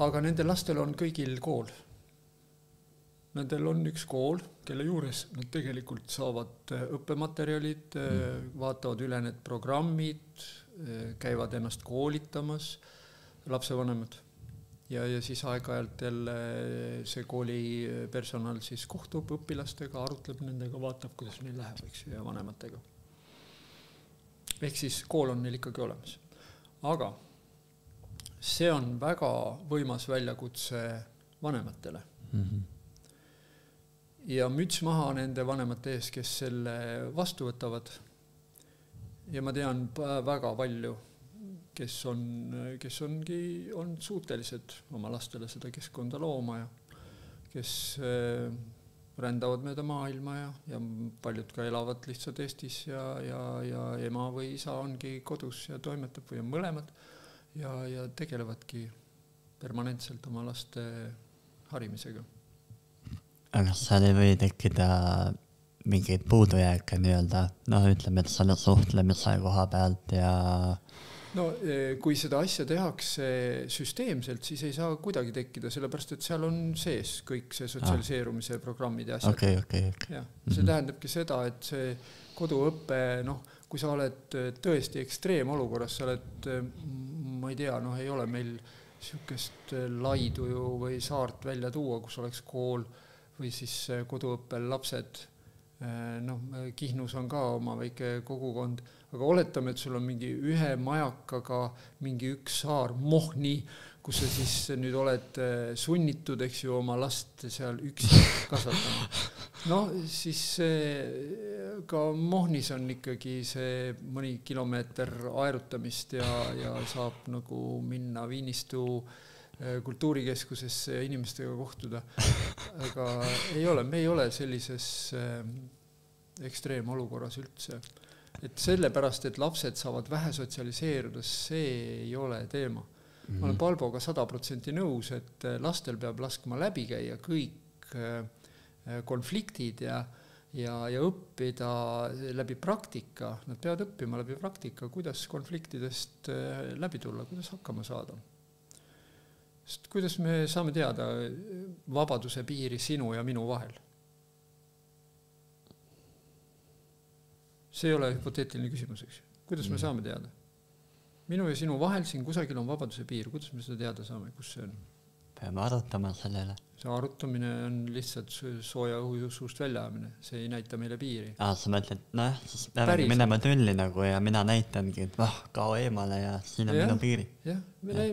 Aga nendel lastel on kõigil kool. Nendel on üks kool, kelle juures nad tegelikult saavad õppematerjalid, vaatavad üle need programmid, käivad ennast koolitamas, lapsevanemad. Ja siis aeg-ajalt jälle see kooli personal siis kohtub õpilastega, arutleb nendega, vaatab, kuidas neil läheb, eks, ja vanematega. Ehk siis kool on neil ikkagi olemas. Aga see on väga võimas väljakutse vanematele. Ja müts maha nende vanemate ees, kes selle vastu võtavad. Ja ma tean väga palju, kes on suutelised oma lastele seda keskkonda looma ja kes rändavad mööda maailma ja paljud ka elavad lihtsalt Eestis ja ema või isa ongi kodus ja toimetab või on mõlemad ja tegelevadki permanentselt oma laste harimisega. Aga seal ei või tekkida mingeid puudujääke nii-öelda, ütleme, et selle suhtlemise koha pealt ja... No kui seda asja tehakse süsteemselt, siis ei saa kuidagi tekkida, sellepärast, et seal on sees kõik see sotsialiseerumise programmid ja asjad. Okay. Ja, see tähendabki seda, et see koduõppe, kui sa oled tõesti ekstreemolukorras, sa oled, ma ei tea, ei ole meil sihukest laidu või saart välja tuua, kus oleks kool või siis koduõppel lapsed. Kihnus on ka oma väike kogukond, aga oletame, et sul on mingi ühe majakaga mingi üks saar Mohni, kus sa siis nüüd oled sunnitud, eks ju, oma last seal üksi kasvatama. Siis ka Mohnis on ikkagi see mõni kilomeeter aerutamist ja saab nagu minna Viinistu kultuurikeskusesse ja inimestega kohtuda. Aga me ei ole sellises ekstreemolukorras üldse. Et sellepärast, et lapsed saavad vähe sotsialiseeruda, see ei ole teema. Ma olen Palboga 100% nõus, et lastel peab laskma läbi käia kõik konfliktid ja õppida läbi praktika. Nad peavad õppima läbi praktika, kuidas konfliktidest läbi tulla, kuidas hakkama saada. Sest kuidas me saame teada vabaduse piiri sinu ja minu vahel? See ei ole hüpoteetiline küsimus, eks. Kuidas me saame teada? Minu ja sinu vahel siin kusagil on vabaduse piir. Kuidas me seda teada saame? Kus see on? Peame arutama sellele. See arutamine on lihtsalt sooja õhu suust väljaamine. See ei näita meile piiri. Sa mõtled, siis peame minema tülli nagu ja mina näitangi, et kao eemale ja siin on minu piiri. Jah.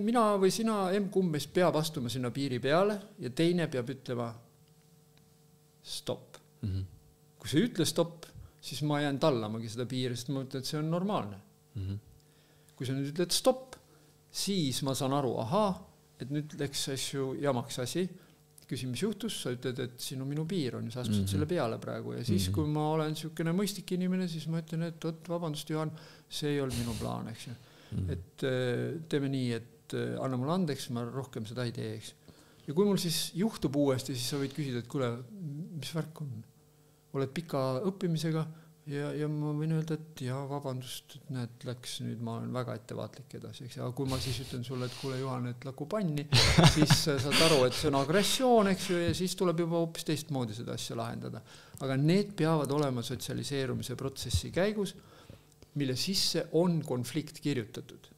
Mina või sina, kumb meist peab astuma sinna piiri peale ja teine peab ütlema stopp. Kui sa ütle stopp, siis ma jään tallamagi seda piiri, sest ma mõtlen, et see on normaalne. Kui sa nüüd ütled stopp, siis ma saan aru, et nüüd läks asju jamaks asi, küsin, mis juhtus, sa ütled, et siin on minu piir on ja sa astusid selle peale praegu ja siis, kui ma olen niisugune mõistlik inimene, siis ma ütlen, et vabandust, Juhan, see ei olnud minu plaan, eks ju. Et teeme nii, et anna mulle andeks, ma rohkem seda ei tee, eks. Ja kui mul siis juhtub uuesti, siis sa võid küsida, et kuule, mis värk on? Oled pika õppimisega ja ma võin öelda, et vabandust, et näed, läks nüüd, ma olen väga ettevaatlik edasi, eks. Ja kui ma siis ütlen sulle, et kuule, Juhan, et laku panni, siis saad aru, et see on agressioon, eks ju, ja siis tuleb juba hoopis teistmoodi seda asja lahendada. Aga need peavad olema sotsialiseerumise protsessi käigus, mille sisse on konflikt kirjutatud.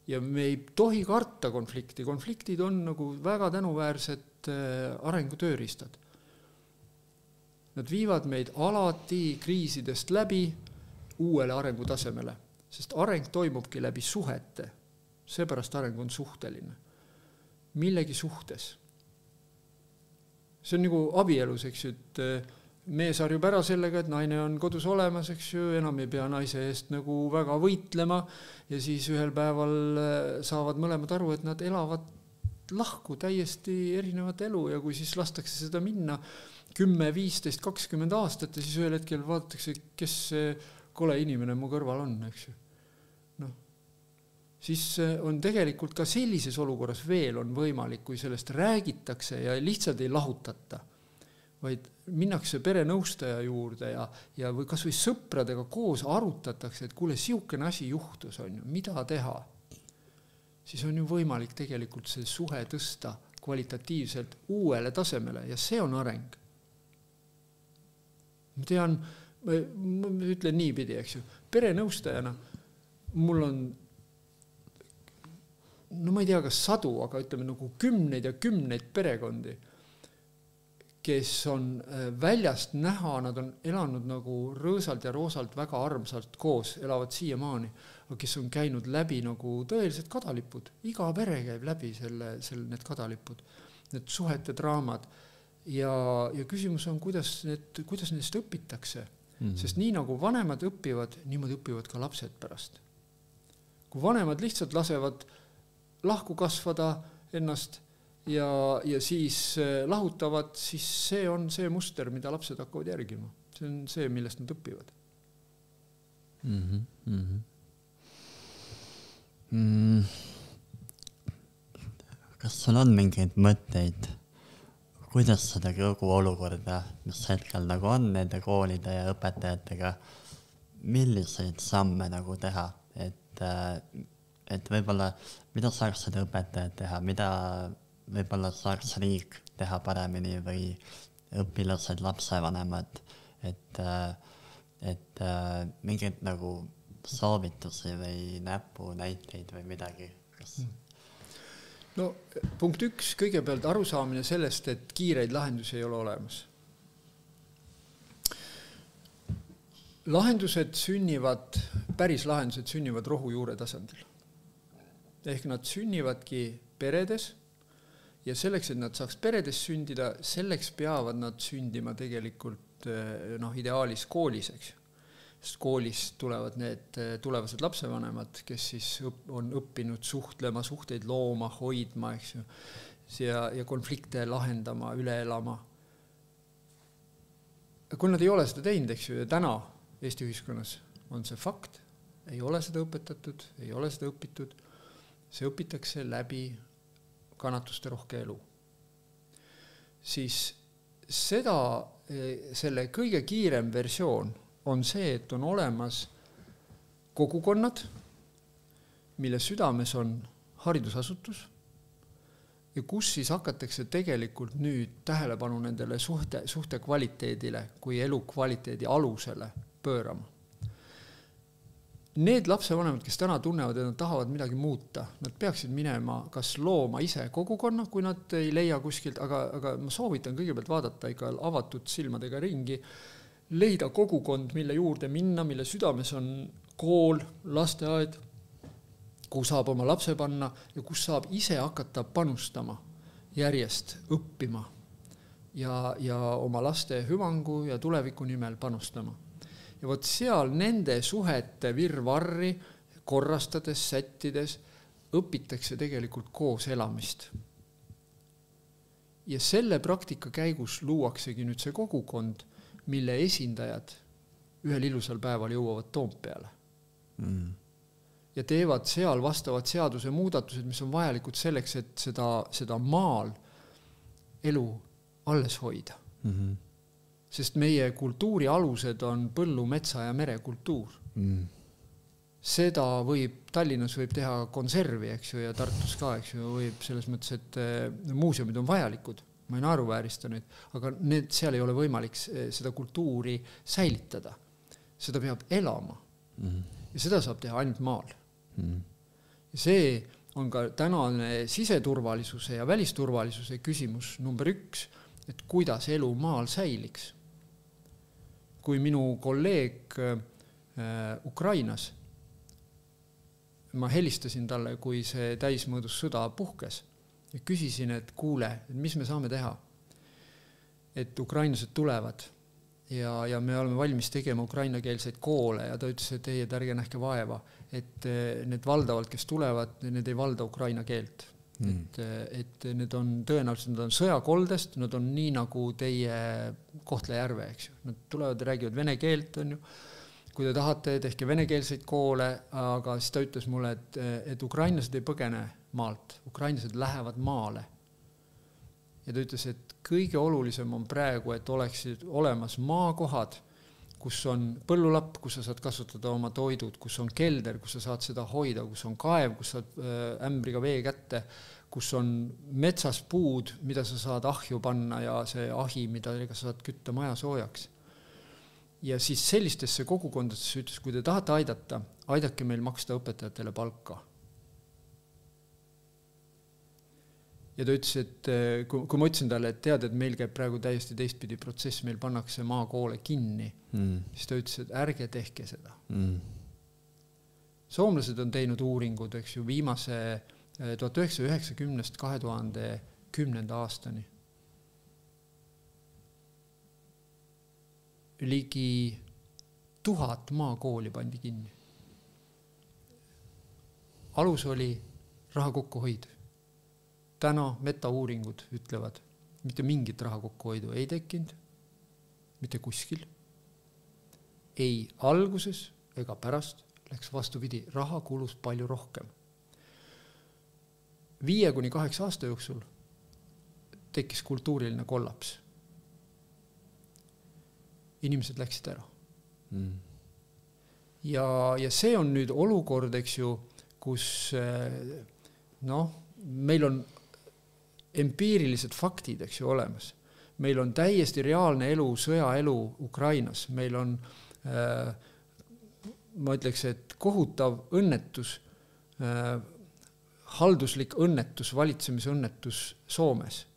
Ja me ei tohi karta konflikti. Konfliktid on nagu väga tänuväärsed arengutööriistad. Nad viivad meid alati kriisidest läbi uuele arengutasemele, sest areng toimubki läbi suhete. Seepärast areng on suhteline. Millegi suhtes. See on nagu abielus, eks ju, et mees harjub ära sellega, et naine on kodus olemas, eks ju, enam ei pea naise eest nagu väga võitlema ja siis ühel päeval saavad mõlemad aru, et nad elavad lahku täiesti erinevat elu ja kui siis lastakse seda minna 10, 15, 20 aastat ja siis ühel hetkel vaadatakse, kes see kole inimene mu kõrval on, eks ju. Siis on tegelikult ka sellises olukorras veel on võimalik, kui sellest räägitakse ja lihtsalt ei lahutata, vaid minnakse perenõustaja juurde ja või kas või sõpradega koos arutatakse, et kuule, siukene asi juhtus, on ju, mida teha? Siis on ju võimalik tegelikult see suhe tõsta kvalitatiivselt uuele tasemele ja see on areng. Ma tean, ma ütlen niipidi, eks ju, perenõustajana mul on, ma ei tea, kas sadu, aga ütleme nagu kümneid ja kümneid perekondi, kes on väljast näha, nad on elanud nagu rõõsalt ja roosalt väga armsalt koos, elavad siiamaani, aga kes on käinud läbi nagu tõelised kadalipud. Iga pere käib läbi need kadalipud, need suhete draamad. Ja küsimus on, kuidas nendest õpitakse. Sest nii nagu vanemad õpivad, niimoodi õpivad ka lapsed pärast. Kui vanemad lihtsalt lasevad lahku kasvada ennast ja siis lahutavad, siis see on see muster, mida lapsed hakkavad järgima. See on see, millest nad õpivad. Kas sul on mingeid mõtteid, kuidas seda kogu olukorda, mis hetkel nagu on nende koolide ja õpetajatega, milliseid samme nagu teha, et võib-olla mida saaks seda õpetajad teha, mida võib-olla saaks riik teha paremini või õpilased, lapsevanemad, et mingeid nagu soovitusi või näpunäiteid või midagi, kas... No punkt 1, kõigepealt arusaamine sellest, et kiireid lahendusi ei ole olemas. Päris lahendused sünnivad rohujuure tasandil. Ehk nad sünnivadki peredes ja selleks, et nad saaks peredes sündida, selleks peavad nad sündima tegelikult ideaalis koolis, eks. sest koolis tulevad need tulevased lapsevanemad, kes siis on õppinud suhtlema, suhteid looma, hoidma, eks ju, ja konflikte lahendama, üle elama. Kui nad ei ole seda teinud, eks ju, ja täna Eesti ühiskonnas on see fakt, ei ole seda õpetatud, ei ole seda õpitud, see õpitakse läbi kannatuste rohke elu. Siis selle kõige kiirem versioon on see, et on olemas kogukonnad, mille südames on haridusasutus, ja kus siis hakatakse tegelikult nüüd tähelepanu nendele suhte kvaliteedile kui elukvaliteedi alusele pöörama. Need lapsevanemad, kes täna tunnevad, et nad tahavad midagi muuta, nad peaksid minema kas looma ise kogukonna, kui nad ei leia kuskilt, aga ma soovitan kõigepealt vaadata ikka avatud silmadega ringi, leida kogukond, mille juurde minna, mille südames on kool, lasteaed, kuhu saab oma lapse panna ja kus saab ise hakata panustama, järjest õppima ja oma laste hüvangu ja tuleviku nimel panustama. Ja võt seal nende suhete virvarri korrastades, sättides õpitakse tegelikult koos elamist. Ja selle praktika käigus luuaksegi nüüd see kogukond, mille esindajad ühel ilusal päeval jõuavad Toompeale. Ja teevad seal vastavad seaduse muudatused, mis on vajalikud selleks, et seda maal elu alles hoida. Sest meie kultuuri alused on põllu, metsa ja merekultuur. Seda Tallinnas võib teha konservi, eks ju, ja Tartus ka, eks ju, võib selles mõttes, et muuseumid on vajalikud, ma ei naeruväärista neid, aga seal ei ole võimalik seda kultuuri säilitada. Seda peab elama. Ja seda saab teha ainult maal. Ja see on ka tänane siseturvalisuse ja välisturvalisuse küsimus number 1, et kuidas elu maal säiliks. Kui minu kolleeg Ukrainas, ma helistasin talle, kui see täismõõdus sõda puhkes ja küsisin, et kuule, mis me saame teha, et ukrainlased tulevad ja me oleme valmis tegema ukrainakeelseid koole ja ta ütles, et ei, et ärge nähke vaeva, et need valdavalt, kes tulevad, need ei valda ukraina keelt. Et need on tõenäoliselt, nad on sõjakoldest, nad on nii nagu teie Kohtla-Järve, eks ju. Nad tulevad ja räägivad vene keelt, on ju. Kui te tahate, tehke venekeelseid koole, aga siis ta ütles mulle, et ukrainlased ei põgene maalt, ukrainlased lähevad maale. Ja ta ütles, et kõige olulisem on praegu, et oleksid olemas maakohad, kus on põllulapp, kus sa saad kasutada oma toidud, kus on kelder, kus sa saad seda hoida, kus on kaev, kus saad ämbriga vee kätte, kus on metsas puud, mida sa saad ahju panna ja see ahi, mida sa saad kütta maja soojaks. Ja siis sellistesse kogukondadesse ütles, kui te tahate aidata, aidake meil maksta õpetajatele palka. Ja ta ütles, et kui ma ütlesin talle, et tead, et meil käib praegu täiesti teistpidi protsess, meil pannakse maakoole kinni, siis ta ütles, et ärge tehke seda. Soomlased on teinud uuringud, eks ju, viimase 1990-2010 aastani. Ligi 1000 maakooli pandi kinni. Alus oli raha kokkuhoid. Täna metauuringud ütlevad, mitte mingit raha kokkuhoidu ei tekkinud, mitte kuskil. Ei alguses ega pärast läks vastupidi, raha kulus palju rohkem. 5-8 aasta jooksul tekkis kultuuriline kollaps. Inimesed läksid ära. Ja see on nüüd olukord, eks ju, kus meil on empiirilised faktid, eks ju, olemas. Meil on täiesti reaalne elu, sõjaelu Ukrainas. Meil on, ma ütleks, et kohutav õnnetus, halduslik õnnetus, valitsemisõnnetus Soomes.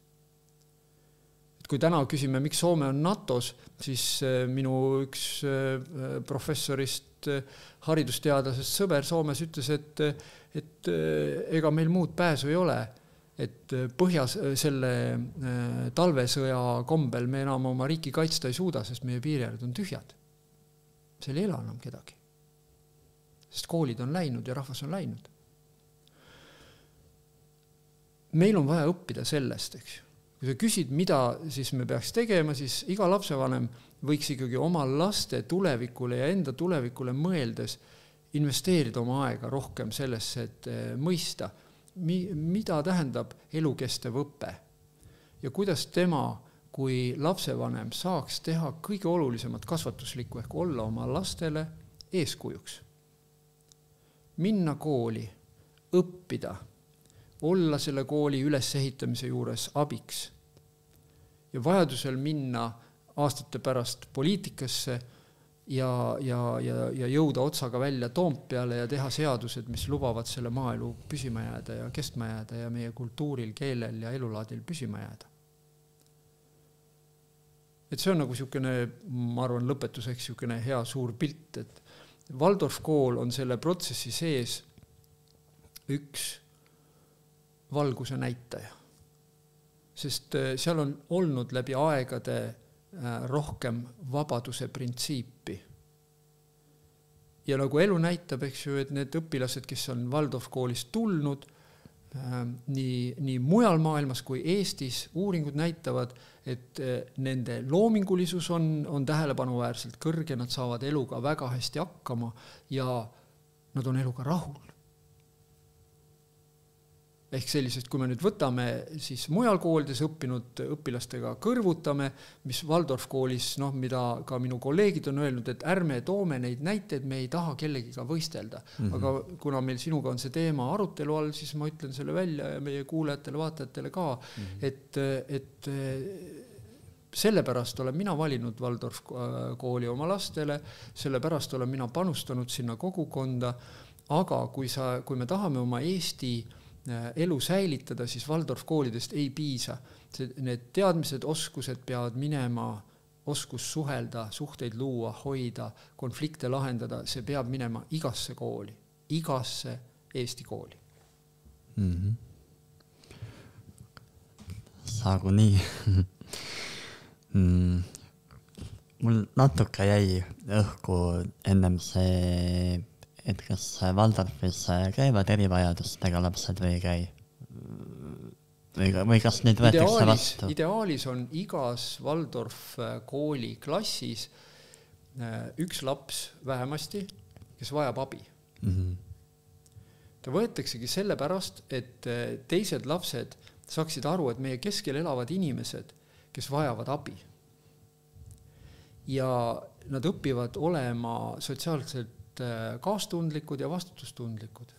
Et kui täna küsime, miks Soome on NATOs, siis minu üks professorist, haridusteadlasest sõber Soomes ütles, et ega meil muud pääsu ei ole. Et põhjas selle talvesõja kombel me enam oma riiki kaitsta ei suuda, sest meie piiriäärd on tühjad. seal ei ela enam kedagi. Sest koolid on läinud ja rahvas on läinud. Meil on vaja õppida sellest, eks. Kui sa küsid, mida siis me peaks tegema, siis iga lapsevanem võiks ikkagi oma laste tulevikule ja enda tulevikule mõeldes investeerida oma aega rohkem sellesse, et mõista, mida tähendab elukestev õpe ja kuidas tema kui lapsevanem saaks teha kõige olulisemat kasvatuslikku ehk olla oma lastele eeskujuks. Minna kooli, õppida, olla selle kooli ülesehitamise juures abiks ja vajadusel minna aastate pärast poliitikasse ja jõuda otsaga välja Toompeale ja teha seadused, mis lubavad selle maaelu püsima jääda ja kestma jääda ja meie kultuuril, keelel ja elulaadil püsima jääda. Et see on nagu siukene, ma arvan, lõpetuseks siukene hea suur pilt, et Waldorf kool on selle protsessi sees üks valguse näitaja. Sest seal on olnud läbi aegade rohkem vabaduse printsiipi. Ja nagu elu näitab, eks ju, et need õpilased, kes on Waldorf koolist tulnud, nii mujal maailmas kui Eestis, uuringud näitavad, et nende loomingulisus on tähelepanuväärselt kõrge, nad saavad eluga väga hästi hakkama ja nad on eluga rahul. Ehk sellisest, kui me nüüd võtame siis mujal koolides õppinud õpilastega kõrvutame, mis Waldorf koolis, mida ka minu kolleegid on öelnud, et ärme toome neid näiteid, me ei taha kellegiga võistelda. Aga kuna meil sinuga on see teema arutelu all, siis ma ütlen selle välja ja meie kuulajatele, vaatajatele ka, et sellepärast olen mina valinud Waldorf kooli oma lastele, sellepärast olen mina panustanud sinna kogukonda, aga kui me tahame oma Eesti elu säilitada, siis Waldorf koolidest ei piisa. Need teadmised, oskused peavad minema, oskus suhelda, suhteid luua, hoida, konflikte lahendada, see peab minema igasse kooli, igasse Eesti kooli. Saagu nii. Mul natuke jäi õhku ennem see, et kas Waldorfis käivad erivajadustega lapsed või ei käi? Või kas neid võetakse vastu? Ideaalis on igas Waldorf kooli klassis üks laps vähemasti, kes vajab abi. Ta võetaksegi sellepärast, et teised lapsed saaksid aru, et meie keskel elavad inimesed, kes vajavad abi. Ja nad õpivad olema sotsiaalselt kaastundlikud ja vastutustundlikud.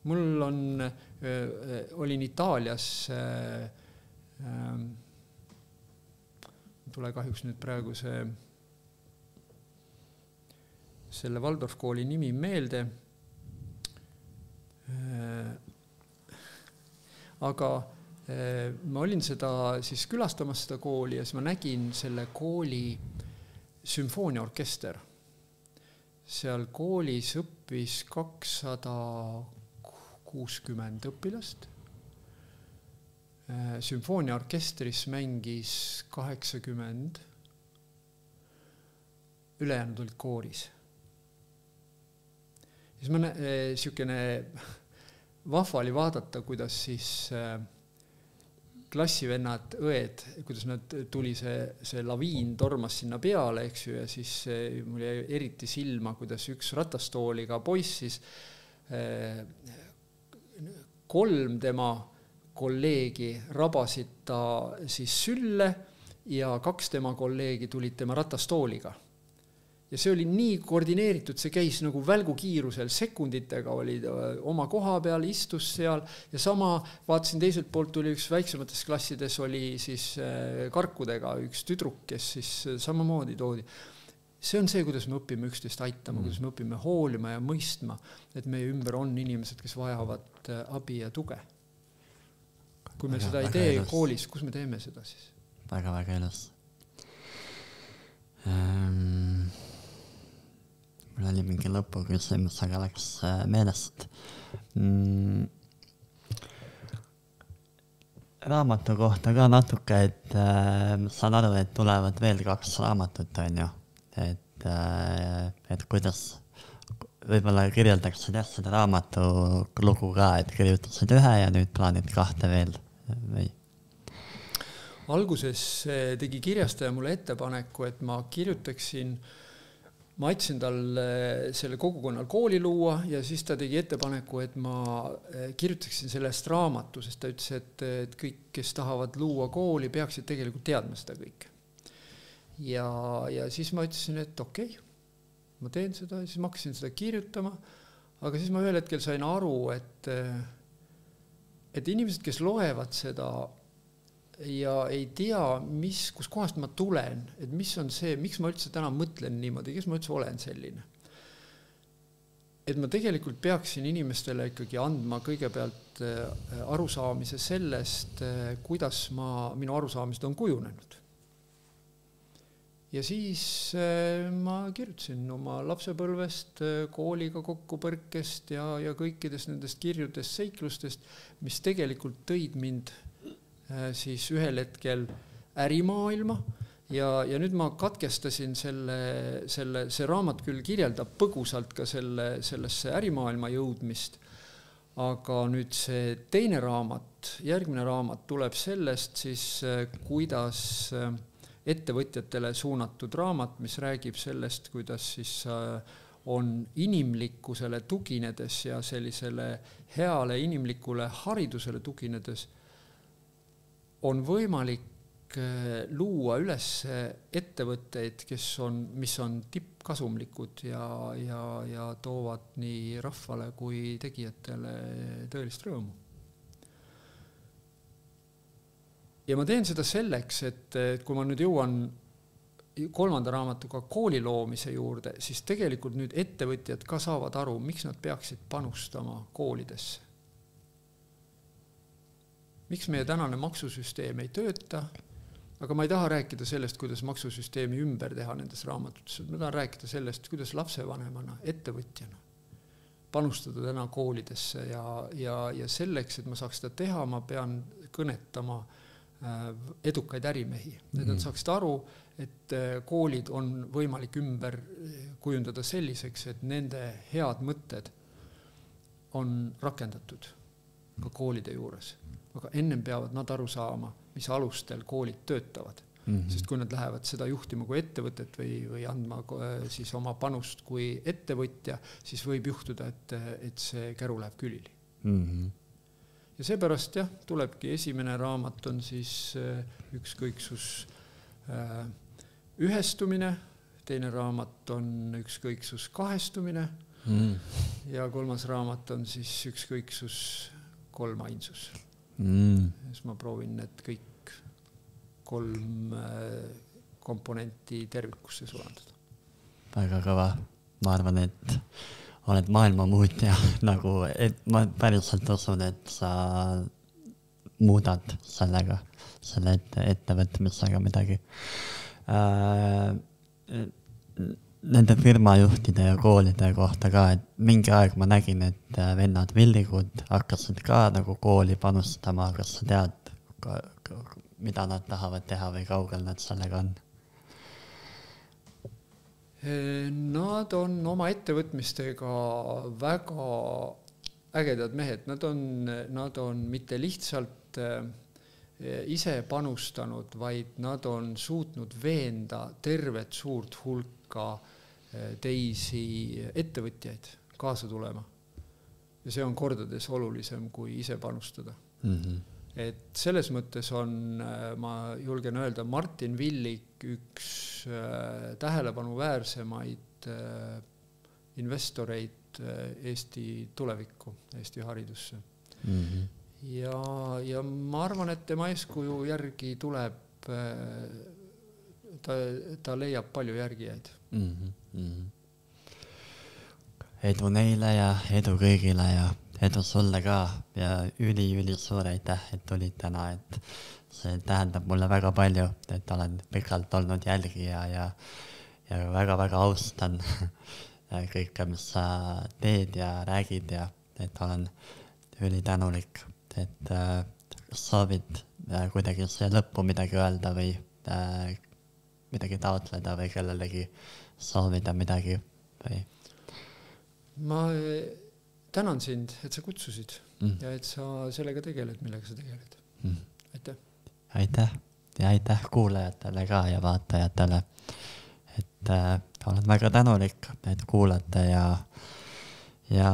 Mul olin Itaalias, tule kahjuks nüüd praegu selle Waldorf kooli nimi meelde, aga ma olin seda siis külastamas seda kooli ja siis ma nägin selle kooli sümfooniaorkester. Seal koolis õppis 260 õpilast. Sümfooniaorkestris mängis 80, ülejäänud olid kooris. Ja siis ma siukene vahva oli vaadata, kuidas siis klassivennad, õed, kuidas nad tuli see laviin tormas sinna peale, eks ju, ja siis mul jäi eriti silma, kuidas üks ratastooliga poiss siis 3 tema kolleegi rabasid ta siis sülle ja 2 tema kolleegi tulid tema ratastooliga. Ja see oli nii koordineeritud, see käis nagu välgukiirusel, sekunditega oli oma koha peal, istus seal ja sama vaatasin teiselt poolt tuli üks väiksemates klassides oli siis karkudega üks tüdruk, kes siis samamoodi toodi. See on see, kuidas me õpime üksteist aitama, kuidas me õpime hoolima ja mõistma, et meie ümber on inimesed, kes vajavad abi ja tuge. Kui me seda ei tee koolis, kus me teeme seda siis? Väga ilus. Mul oli mingi lõpuküsimus, aga läks meelest. raamatu kohta ka natuke, et saan aru, et tulevad veel 2 raamatut, on ju. Et kuidas võib-olla kirjeldaksid seda raamatu lugu ka, et kirjutasid 1 ja nüüd plaanid 2 veel või? Alguses tegi kirjastaja mulle ettepaneku, et ma aitasin tal selle kogukonnal kooli luua ja siis ta tegi ettepaneku, et ma kirjutaksin sellest raamatu, sest ta ütles, et kõik, kes tahavad luua kooli, peaksid tegelikult teadma seda kõike. Ja siis ma ütlesin, et okei, ma teen seda, siis ma hakkasin seda kirjutama, aga siis ma ühel hetkel sain aru, et inimesed, kes loevad seda ja ei tea, kus kohast ma tulen, et mis on see, miks ma üldse täna mõtlen niimoodi, kes ma üldse olen selline. Et ma tegelikult peaksin inimestele ikkagi andma kõigepealt arusaamise sellest, kuidas minu arusaamised on kujunenud. Ja siis ma kirjutasin oma lapsepõlvest, kooliga kokkupõrkest ja kõikidest nendest kirjudest seiklustest, mis tegelikult tõid mind siis ühel hetkel ärimaailma ja nüüd ma katkestasin see raamat küll kirjeldab põgusalt ka sellesse ärimaailma jõudmist, aga nüüd see teine raamat, järgmine raamat tuleb sellest siis, kuidas ettevõtjatele suunatud raamat, mis räägib sellest, kuidas siis on inimlikkusele tuginedes ja sellisele heale inimlikule haridusele tuginedes on võimalik luua üles ettevõtteid, mis on tippkasumlikud ja toovad nii rahvale kui tegijatele tõelist rõõmu. Ja ma teen seda selleks, et kui ma nüüd jõuan 3. raamatuga kooli loomise juurde, siis tegelikult nüüd ettevõtjad ka saavad aru, miks nad peaksid panustama koolidesse. Miks meie tänane maksusüsteem ei tööta, aga ma ei taha rääkida sellest, kuidas maksusüsteemi ümber teha nendes raamatutes. Ma tahan rääkida sellest, kuidas lapsevanemana, ettevõtjana panustada täna koolidesse ja selleks, et ma saaks seda teha, ma pean kõnetama edukaid ärimehi. Et nad saaksid aru, et koolid on võimalik ümber kujundada selliseks, et nende head mõtted on rakendatud ka koolide juures. Aga ennem peavad nad aru saama, mis alustel koolid töötavad. Sest kui nad lähevad seda juhtima kui ettevõtet või andma siis oma panust kui ettevõtja, siis võib juhtuda, et see käru läheb külili. Ja seepärast tulebki esimene raamat on siis ükskõiksus ühestumine, teine raamat on ükskõiksus kahestumine ja 3. raamat on siis ükskõiksus kolmainsus. Siis ma proovin need kõik 3 komponenti tervikusse sulandada. Väga kõva. Ma arvan, et oled maailma muutja, nagu ma päriselt usun, et sa muudad sellega, selle ettevõtmisega midagi. Nende firmajuhtide ja koolide kohta ka, et mingi aeg ma nägin, et vennad Villigud hakkasid ka nagu kooli panustama, kas sa tead, mida nad tahavad teha või kaugel nad sellega on? Nad on oma ettevõtmistega väga ägedad mehed. Nad on mitte lihtsalt ise panustanud, vaid nad on suutnud veenda tervet suurt hulka teisi ettevõtjaid kaasa tulema. Ja see on kordades olulisem kui ise panustada. Et selles mõttes on, ma julgen öelda, Martin Villig üks tähelepanu väärsemaid investoreid Eesti tulevikku, Eesti haridusse. Ja ma arvan, et tema eeskuju järgi tuleb, ta leiab palju järgijaid. Edu neile ja edu kõigile ja edu sulle ka ja üli suur aitäh, et tulid täna, et see tähendab mulle väga palju, et olen pikalt olnud jälgija ja väga austan kõike, mis sa teed ja räägid ja et olen üli tänulik, et soovid kuidagi siia lõppu midagi öelda või midagi taotleda või kellelegi soovida midagi või? Ma tänan sind, et sa kutsusid ja et sa sellega tegeled, millega sa tegeled. Aitäh. Aitäh ja aitäh kuulajatele ka ja vaatajatele, et olen väga tänulik, et kuulate ja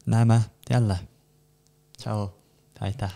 näeme jälle. Tšau, aitäh.